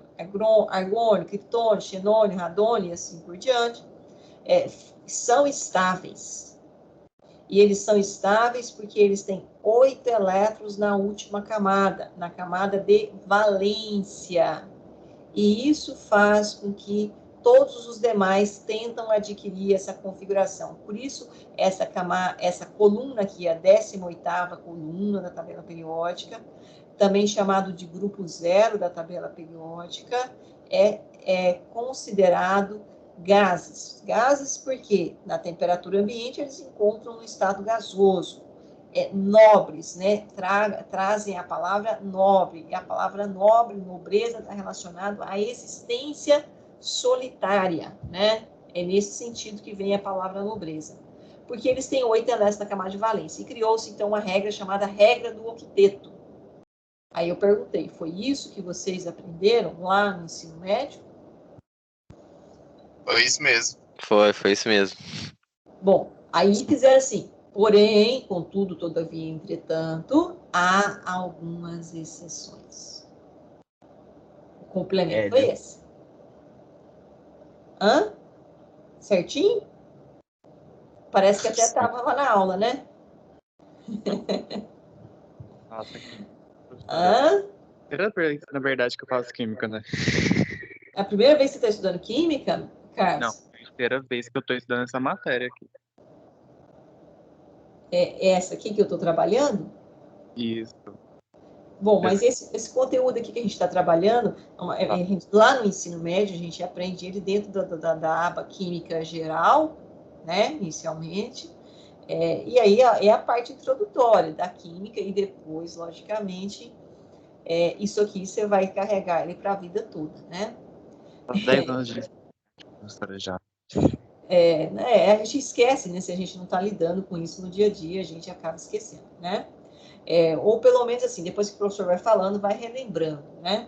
argônio, criptônio, xenônio, radônio e assim por diante, são estáveis. E eles são estáveis porque eles têm 8 elétrons na última camada, na camada de valência. E isso faz com que todos os demais tentam adquirir essa configuração. Por isso, essa coluna aqui, a 18ª coluna da tabela periódica, também chamado de grupo zero da tabela periódica, é considerado gases. Gases porque, na temperatura ambiente, eles encontram no estado gasoso. nobres, né? Trazem a palavra nobre. E a palavra nobre, nobreza, está relacionado à existência solitária, né? É nesse sentido que vem a palavra nobreza. Porque eles têm 8 elétrons na camada de valência. E criou-se, então, uma regra chamada regra do octeto. Aí eu perguntei, foi isso que vocês aprenderam lá no ensino médio? Foi isso mesmo. Foi isso mesmo. Bom, aí fizeram assim, porém, contudo, todavia, entretanto, há algumas exceções. O complemento foi esse. Hã? Certinho? Parece que até estava lá na aula, né? Nossa, aqui. Hã? Primeira vez, na verdade, que eu faço química, né? É a primeira vez que você está estudando química, Carlos? Não, primeira vez que eu tô estudando essa matéria aqui. É essa aqui que eu estou trabalhando? Isso. Bom, mas esse conteúdo aqui que a gente está trabalhando, lá no ensino médio, a gente aprende ele dentro da aba Química Geral, né, inicialmente, e aí é a parte introdutória da química, e depois, logicamente, isso aqui você vai carregar ele para a vida toda, né? 10 anos de história já. A gente esquece, né? Se a gente não está lidando com isso no dia a dia, a gente acaba esquecendo, né? Ou pelo menos assim, depois que o professor vai falando, vai relembrando, né?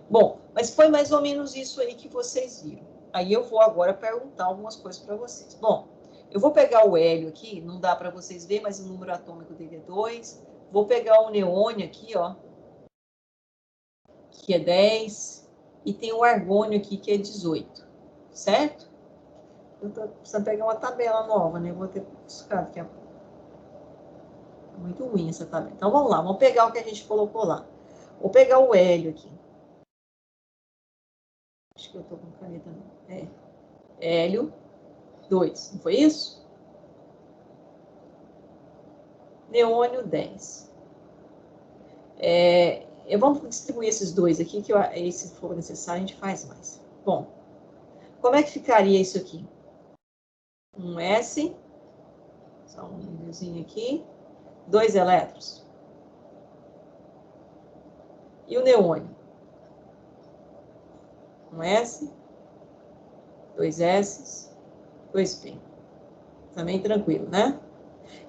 Bom, mas foi mais ou menos isso aí que vocês viram. Aí eu vou agora perguntar algumas coisas para vocês. Bom, eu vou pegar o hélio aqui, não dá para vocês verem, mas o número atômico dele é 2. Vou pegar o neônio aqui, ó, que é 10. E tem o argônio aqui, que é 18. Certo? Eu tô precisando pegar uma tabela nova, né? Eu vou ter que buscar daqui a pouco. Muito ruim essa tabela. Então, vamos lá. Vamos pegar o que a gente colocou lá. Vou pegar o hélio aqui. Acho que eu estou com caneta. Hélio 2. Não foi isso? Neônio 10. Vamos distribuir esses dois aqui, que se for necessário, a gente faz mais. Bom, como é que ficaria isso aqui? Um S. Só um númerozinho aqui. 2 elétrons. E o neônio? Um S, 2 S, 2 P. Também tranquilo, né?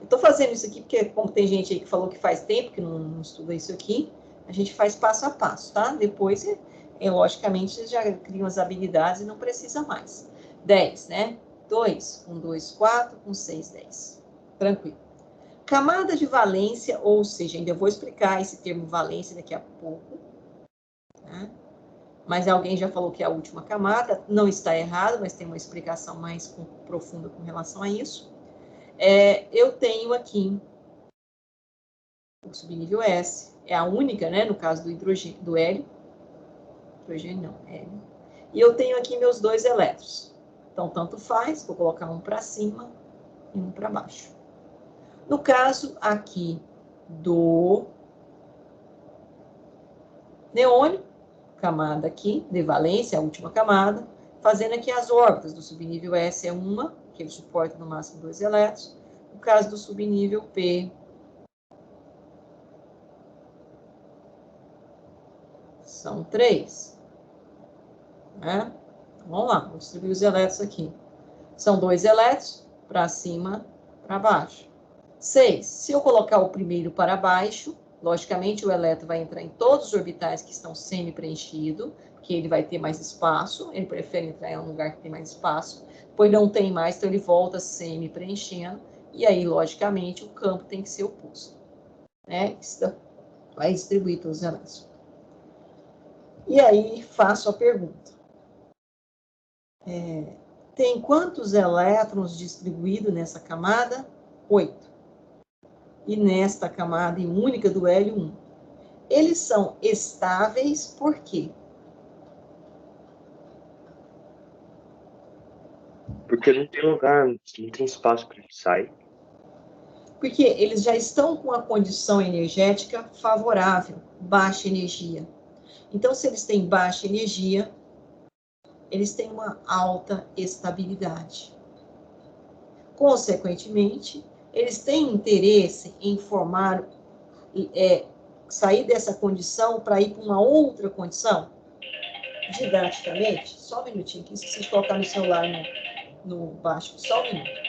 Eu tô fazendo isso aqui porque, como tem gente aí que falou que faz tempo que não estuda isso aqui, a gente faz passo a passo, tá? Depois, logicamente, vocês já criam as habilidades e não precisa mais. 10, né? 2, com 2, 4, com 6, 10. Tranquilo. Camada de valência, ou seja, ainda vou explicar esse termo valência daqui a pouco, tá? Mas alguém já falou que é a última camada, não está errado, mas tem uma explicação mais profunda com relação a isso. Eu tenho aqui o subnível S, é a única, né, no caso do hidrogênio, do hélio. Hidrogênio não, hélio. E eu tenho aqui meus 2 elétrons. Então, tanto faz, vou colocar um para cima e um para baixo. No caso aqui do neônio, camada aqui, de valência, a última camada, fazendo aqui as órbitas do subnível S é uma, que ele suporta no máximo 2 elétrons. No caso do subnível P, são 3. Né? Vamos lá, vou distribuir os elétrons aqui. São 2 elétrons, para cima, para baixo. 6. Se eu colocar o primeiro para baixo, logicamente o elétron vai entrar em todos os orbitais que estão semi-preenchidos, que ele vai ter mais espaço, ele prefere entrar em um lugar que tem mais espaço, depois não tem mais, então ele volta semi-preenchendo, e aí, logicamente, o campo tem que ser oposto. Né? Vai distribuir todos os elétrons. E aí, faço a pergunta. Tem quantos elétrons distribuídos nessa camada? 8. E nesta camada única do hélio, 1. Eles são estáveis por quê? Porque não tem lugar, não tem espaço para ele sair. Porque eles já estão com a condição energética favorável, baixa energia. Então, se eles têm baixa energia, eles têm uma alta estabilidade. Consequentemente, eles têm interesse em formar, sair dessa condição para ir para uma outra condição? Didaticamente, só um minutinho, que esqueci de colocar no celular no baixo, só um minuto.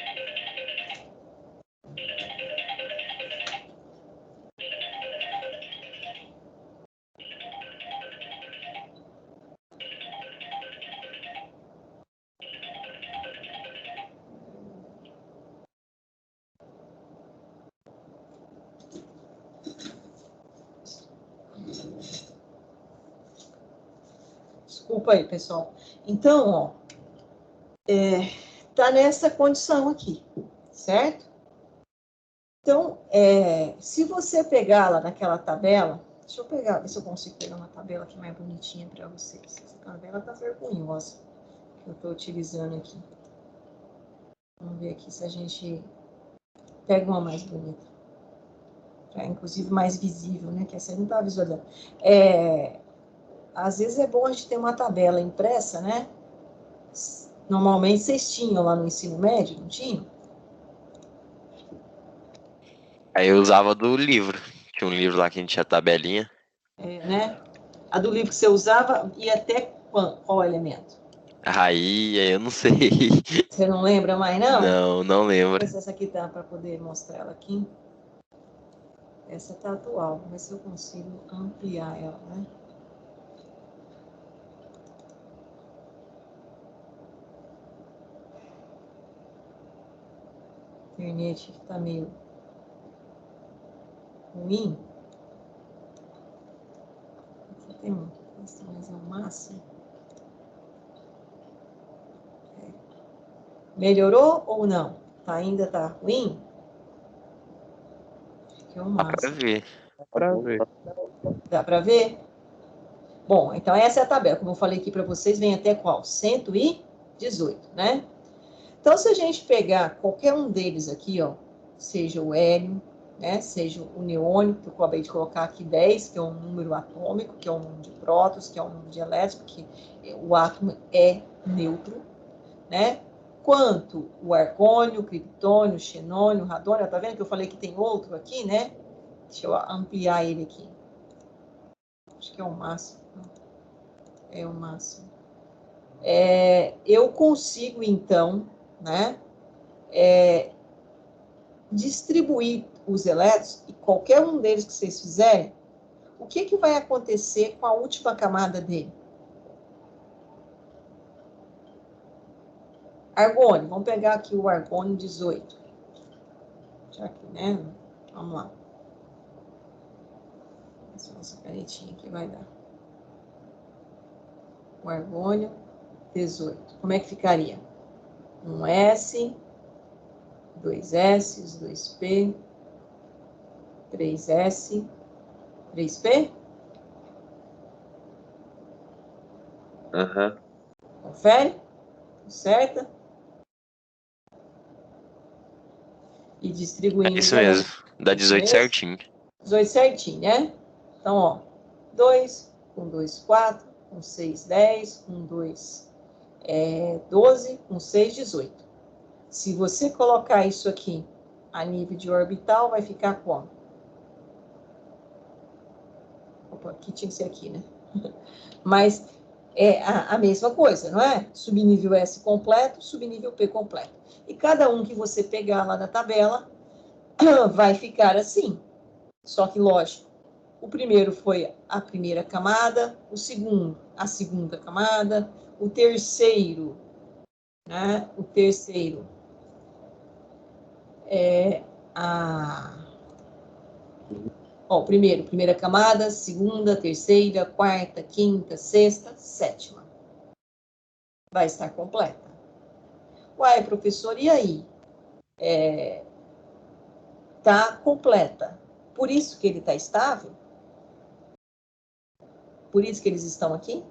Desculpa aí, pessoal. Então, ó, tá nessa condição aqui, certo? Então, se você pegar lá naquela tabela, deixa eu pegar, ver se eu consigo pegar uma tabela aqui mais bonitinha para vocês. Essa tabela tá vergonhosa que eu estou utilizando aqui. Vamos ver aqui se a gente pega uma mais bonita. Inclusive mais visível, né? Que essa aí não tá visualizando. Às vezes é bom a gente ter uma tabela impressa, né? Normalmente vocês tinham lá no ensino médio, não tinham? Aí eu usava do livro. Tinha um livro lá que a gente tinha tabelinha. Né? A do livro que você usava ia até qual elemento? Aí eu não sei. Você não lembra mais, não? Não lembro. Mas essa aqui dá para poder mostrar ela aqui. Essa tá atual. Vamos ver se eu consigo ampliar ela, né? A internet tá meio ruim. Aqui tem mas é o máximo. Melhorou ou não? Ainda tá ruim? Acho que é o Dá pra máximo. ver. Pra ver. Dá para ver? Bom, então essa é a tabela. Como eu falei aqui para vocês, vem até qual? 118, né? Então, se a gente pegar qualquer um deles aqui, ó, seja o hélio, né, seja o neônio, que eu acabei de colocar aqui 10, que é um número atômico, que é um número de prótons, que é um número de elétrons, porque o átomo é neutro, né? Quanto o argônio, o criptônio, o xenônio, o radônio, tá vendo que eu falei que tem outro aqui, né? Deixa eu ampliar ele aqui. Acho que é o máximo. É o máximo. Eu consigo, então, né, distribuir os elétrons, e qualquer um deles que vocês fizerem, o que vai acontecer com a última camada dele? Argônio, vamos pegar aqui o argônio 18. Já aqui, né? Vamos lá. Essa canetinha aqui vai dar. O argônio 18. Como é que ficaria? Um S, 2 S, 2P, 3S, 3P? Confere? Certo? E distribuindo. É isso mesmo. Dá 18 certinho. 18 certinho, né? Então, ó. 2, 1, 2, 4, 1, 6, 10, 1, 2, 12, 1, 6, 18. Se você colocar isso aqui a nível de orbital, vai ficar como? Opa, aqui tinha que ser aqui, né? Mas é a mesma coisa, não é? Subnível S completo, subnível P completo. E cada um que você pegar lá na tabela vai ficar assim. Só que, lógico, o primeiro foi a primeira camada, o segundo, a segunda camada, o terceiro, né? O terceiro é Ó, primeira camada, segunda, terceira, quarta, quinta, sexta, sétima. Vai estar completa. Uai, professor, e aí? Tá completa. Por isso que ele está estável? Por isso que eles estão aqui?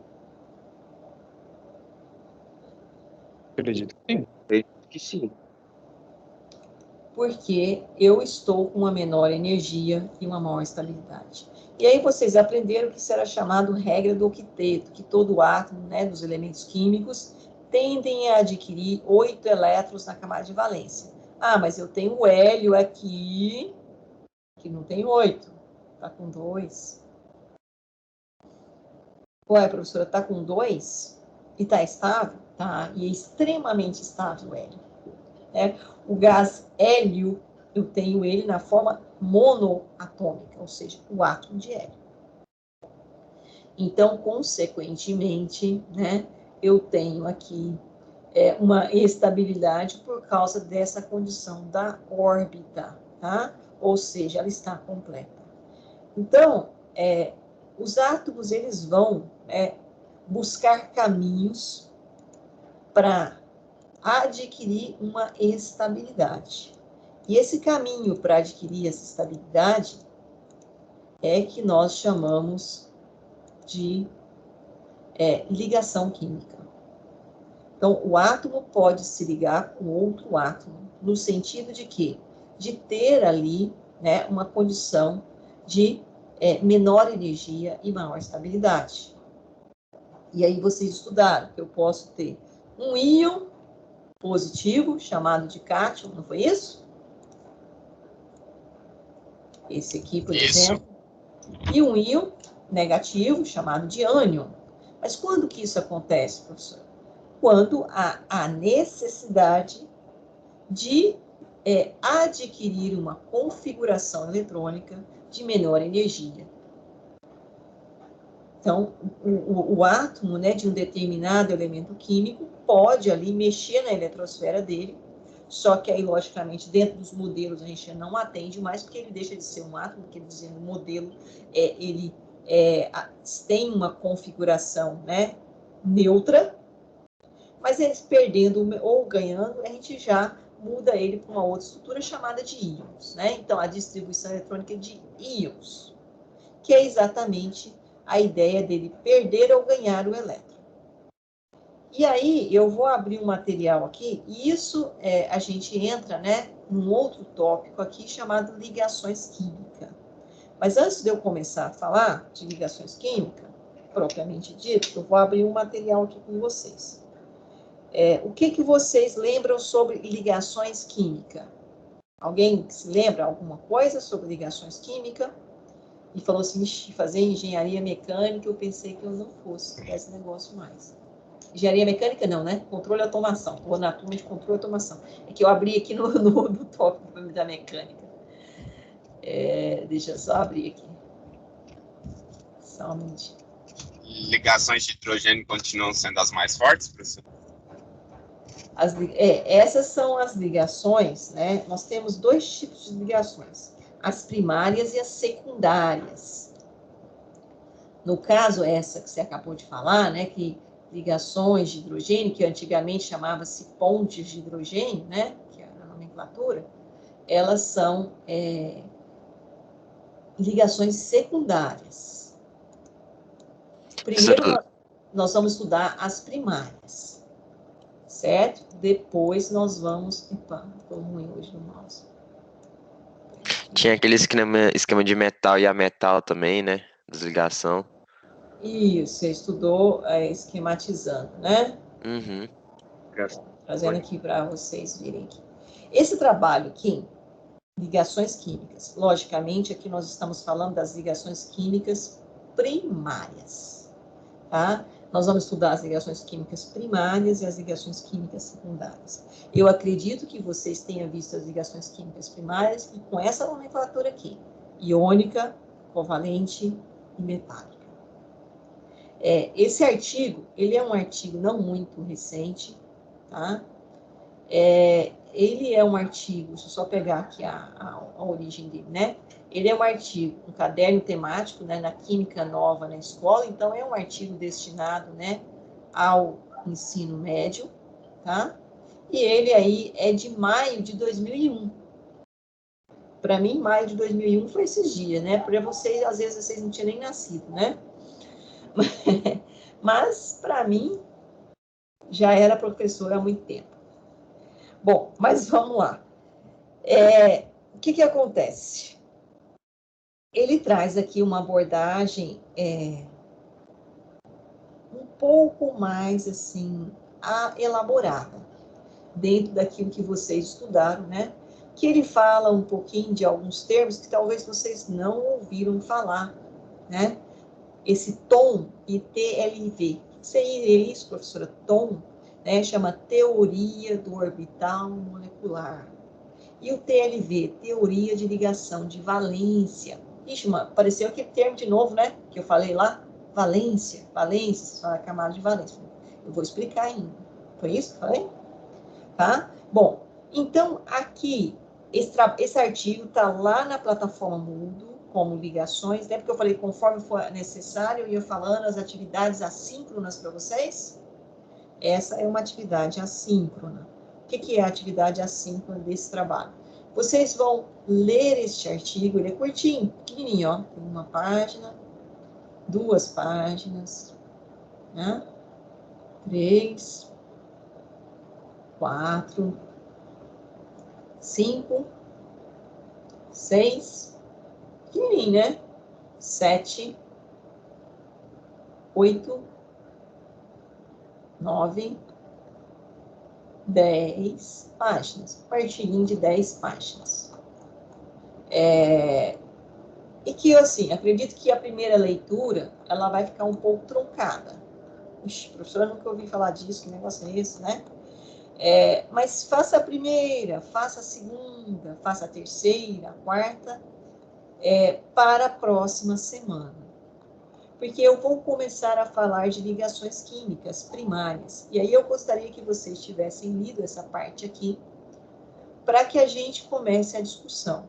Acredito que sim. Acredito que sim. Porque eu estou com uma menor energia e uma maior estabilidade. E aí vocês aprenderam que isso era chamado regra do octeto, que todo átomo, né, dos elementos químicos tendem a adquirir 8 elétrons na camada de valência. Ah, mas eu tenho o hélio aqui, que não tem 8, está com 2. Ué, professora, está com 2 e está estável? Tá, e é extremamente estável o hélio. O gás hélio, eu tenho ele na forma monoatômica, ou seja, o átomo de hélio. Então, consequentemente, né, eu tenho aqui uma estabilidade por causa dessa condição da órbita, tá? Ou seja, ela está completa. Então, os átomos, eles vão buscar caminhos para adquirir uma estabilidade. E esse caminho para adquirir essa estabilidade é que nós chamamos de ligação química. Então, o átomo pode se ligar com outro átomo, no sentido de quê? De ter ali, né, uma condição de menor energia e maior estabilidade. E aí vocês estudaram que eu posso ter um íon positivo, chamado de cátion, não foi isso? Esse aqui, por exemplo. E um íon negativo, chamado de ânion. Mas quando que isso acontece, professor? Quando há a necessidade de adquirir uma configuração eletrônica de menor energia. Então, o átomo, né, de um determinado elemento químico pode ali mexer na eletrosfera dele, só que aí, logicamente, dentro dos modelos a gente não atende mais, porque ele deixa de ser um átomo, quer dizer, o modelo ele tem uma configuração, né, neutra, mas eles perdendo ou ganhando, a gente já muda ele para uma outra estrutura chamada de íons, né? Então, a distribuição eletrônica de íons, que é exatamente a ideia dele perder ou ganhar o elétron. E aí, eu vou abrir um material aqui, e isso a gente entra, né, num outro tópico aqui chamado ligações químicas. Mas antes de eu começar a falar de ligações químicas, propriamente dito, eu vou abrir um material aqui com vocês. O que vocês lembram sobre ligações químicas? Alguém se lembra alguma coisa sobre ligações químicas? E falou assim, fazer engenharia mecânica, eu pensei que eu não fosse esse negócio mais. Engenharia mecânica não, né? Controle e automação. Estou na turma de controle e automação. É que eu abri aqui no tópico da mecânica. Deixa eu só abrir aqui. Só um minutinho. Ligações de hidrogênio continuam sendo as mais fortes, professor? Essas são as ligações, né? Nós temos 2 tipos de ligações. As primárias e as secundárias. No caso, essa que você acabou de falar, né, que ligações de hidrogênio, que antigamente chamava-se pontes de hidrogênio, né, que era a nomenclatura, elas são ligações secundárias. Primeiro, nós vamos estudar as primárias, certo? Depois nós vamos... Epa, estou ruim hoje no mouse. Tinha aquele esquema de metal e ametal também, né? Desligação. Isso, você estudou esquematizando, né? Uhum. Trazendo aqui para vocês verem aqui. Esse trabalho aqui, ligações químicas, logicamente aqui nós estamos falando das ligações químicas primárias, tá? Nós vamos estudar as ligações químicas primárias e as ligações químicas secundárias. Eu acredito que vocês tenham visto as ligações químicas primárias e com essa nomenclatura aqui, iônica, covalente e metálica. Esse artigo, ele é um artigo não muito recente, tá? Ele é um artigo, deixa eu só pegar aqui a origem dele, né? Ele é um artigo, um caderno temático, né, na Química Nova na escola, então é um artigo destinado, né, ao ensino médio, tá? E ele aí é de maio de 2001. Para mim, maio de 2001 foi esses dias, né? Para vocês, às vezes, vocês não tinham nem nascido, né? Mas, para mim, já era professora há muito tempo. Bom, mas vamos lá. O que acontece? Ele traz aqui uma abordagem um pouco mais, assim, elaborada. dentro daquilo que vocês estudaram, né? Que ele fala um pouquinho de alguns termos que talvez vocês não ouviram falar, né? Esse tom e TLV. O que seria isso, professora? Tom, né? Chama Teoria do Orbital Molecular. E o TLV, Teoria de Ligação de Valência. Ixi, apareceu aquele termo de novo, né? Que eu falei lá. Valência, a camada de valência. Eu vou explicar ainda. Foi isso que eu falei? Tá? Bom, então aqui, esse artigo está lá na plataforma Moodle, como ligações, né? Porque eu falei, conforme for necessário, eu ia falando as atividades assíncronas para vocês. Essa é uma atividade assíncrona. O que é a atividade assíncrona desse trabalho? Vocês vão ler este artigo, ele é curtinho, pequenininho, ó. Tem uma página, 2 páginas, né? 3, 4, 5, 6, pequenininho, né? 7, 8, 9, 10 páginas. Artiguinho de 10 páginas. E que, assim, acredito que a primeira leitura, ela vai ficar um pouco truncada. Ixi, professora, nunca ouvi falar disso, que negócio é esse, né? Mas faça a primeira, faça a segunda, faça a terceira, a quarta, para a próxima semana. Porque eu vou começar a falar de ligações químicas primárias. E aí eu gostaria que vocês tivessem lido essa parte aqui, para que a gente comece a discussão.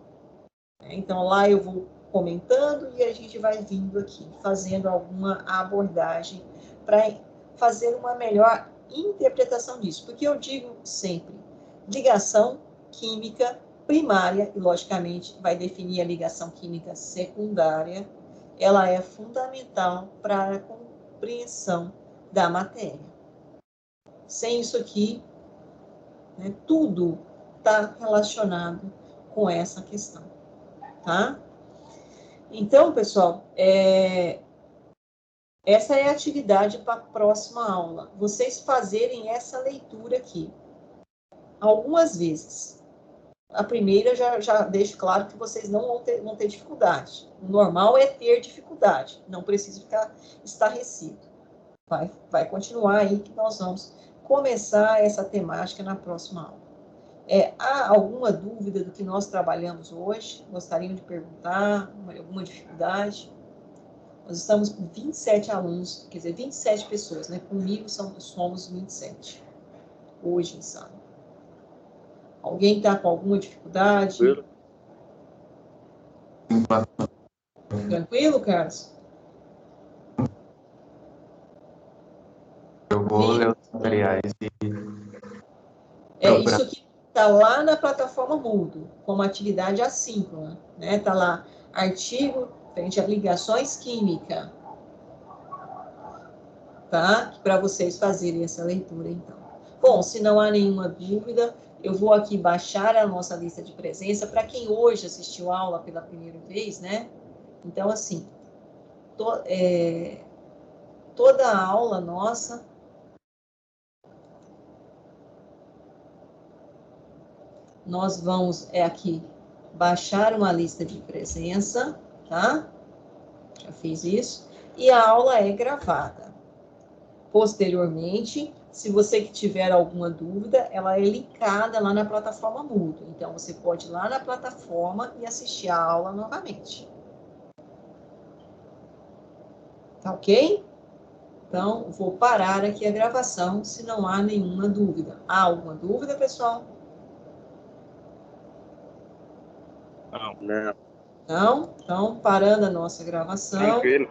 Então, lá eu vou comentando e a gente vai vindo aqui, fazendo alguma abordagem para fazer uma melhor interpretação disso. Porque eu digo sempre, ligação química primária, e logicamente vai definir a ligação química secundária, ela é fundamental para a compreensão da matéria. Sem isso aqui, né, tudo está relacionado com essa questão, tá? Então, pessoal, essa é a atividade para a próxima aula. Vocês fazerem essa leitura aqui, algumas vezes. A primeira, já deixo claro que vocês não vão ter dificuldade. O normal é ter dificuldade, não precisa ficar estarrecido. Vai continuar aí que nós vamos começar essa temática na próxima aula. Há alguma dúvida do que nós trabalhamos hoje? Gostariam de perguntar? Alguma dificuldade? Nós estamos com 27 alunos, quer dizer, 27 pessoas, né? Comigo somos 27, hoje em sala. Alguém está com alguma dificuldade? Tranquilo, Carlos? Eu vou ler os materiais e isso aqui está lá na plataforma Moodle, como atividade assíncrona, né? Está lá, artigo frente a ligações químicas, tá? Para vocês fazerem essa leitura, então. Bom, se não há nenhuma dúvida, eu vou aqui baixar a nossa lista de presença. Para quem hoje assistiu a aula pela primeira vez, né? Então, assim, toda a aula nossa nós vamos aqui baixar uma lista de presença, tá? Já fiz isso. E a aula é gravada. Posteriormente, se você que tiver alguma dúvida, ela é linkada lá na plataforma Moodle. Então, você pode ir lá na plataforma e assistir a aula novamente. Tá ok? Então, vou parar aqui a gravação, se não há nenhuma dúvida. Há alguma dúvida, pessoal? Não. Não. Não? Então, parando a nossa gravação. Tranquilo.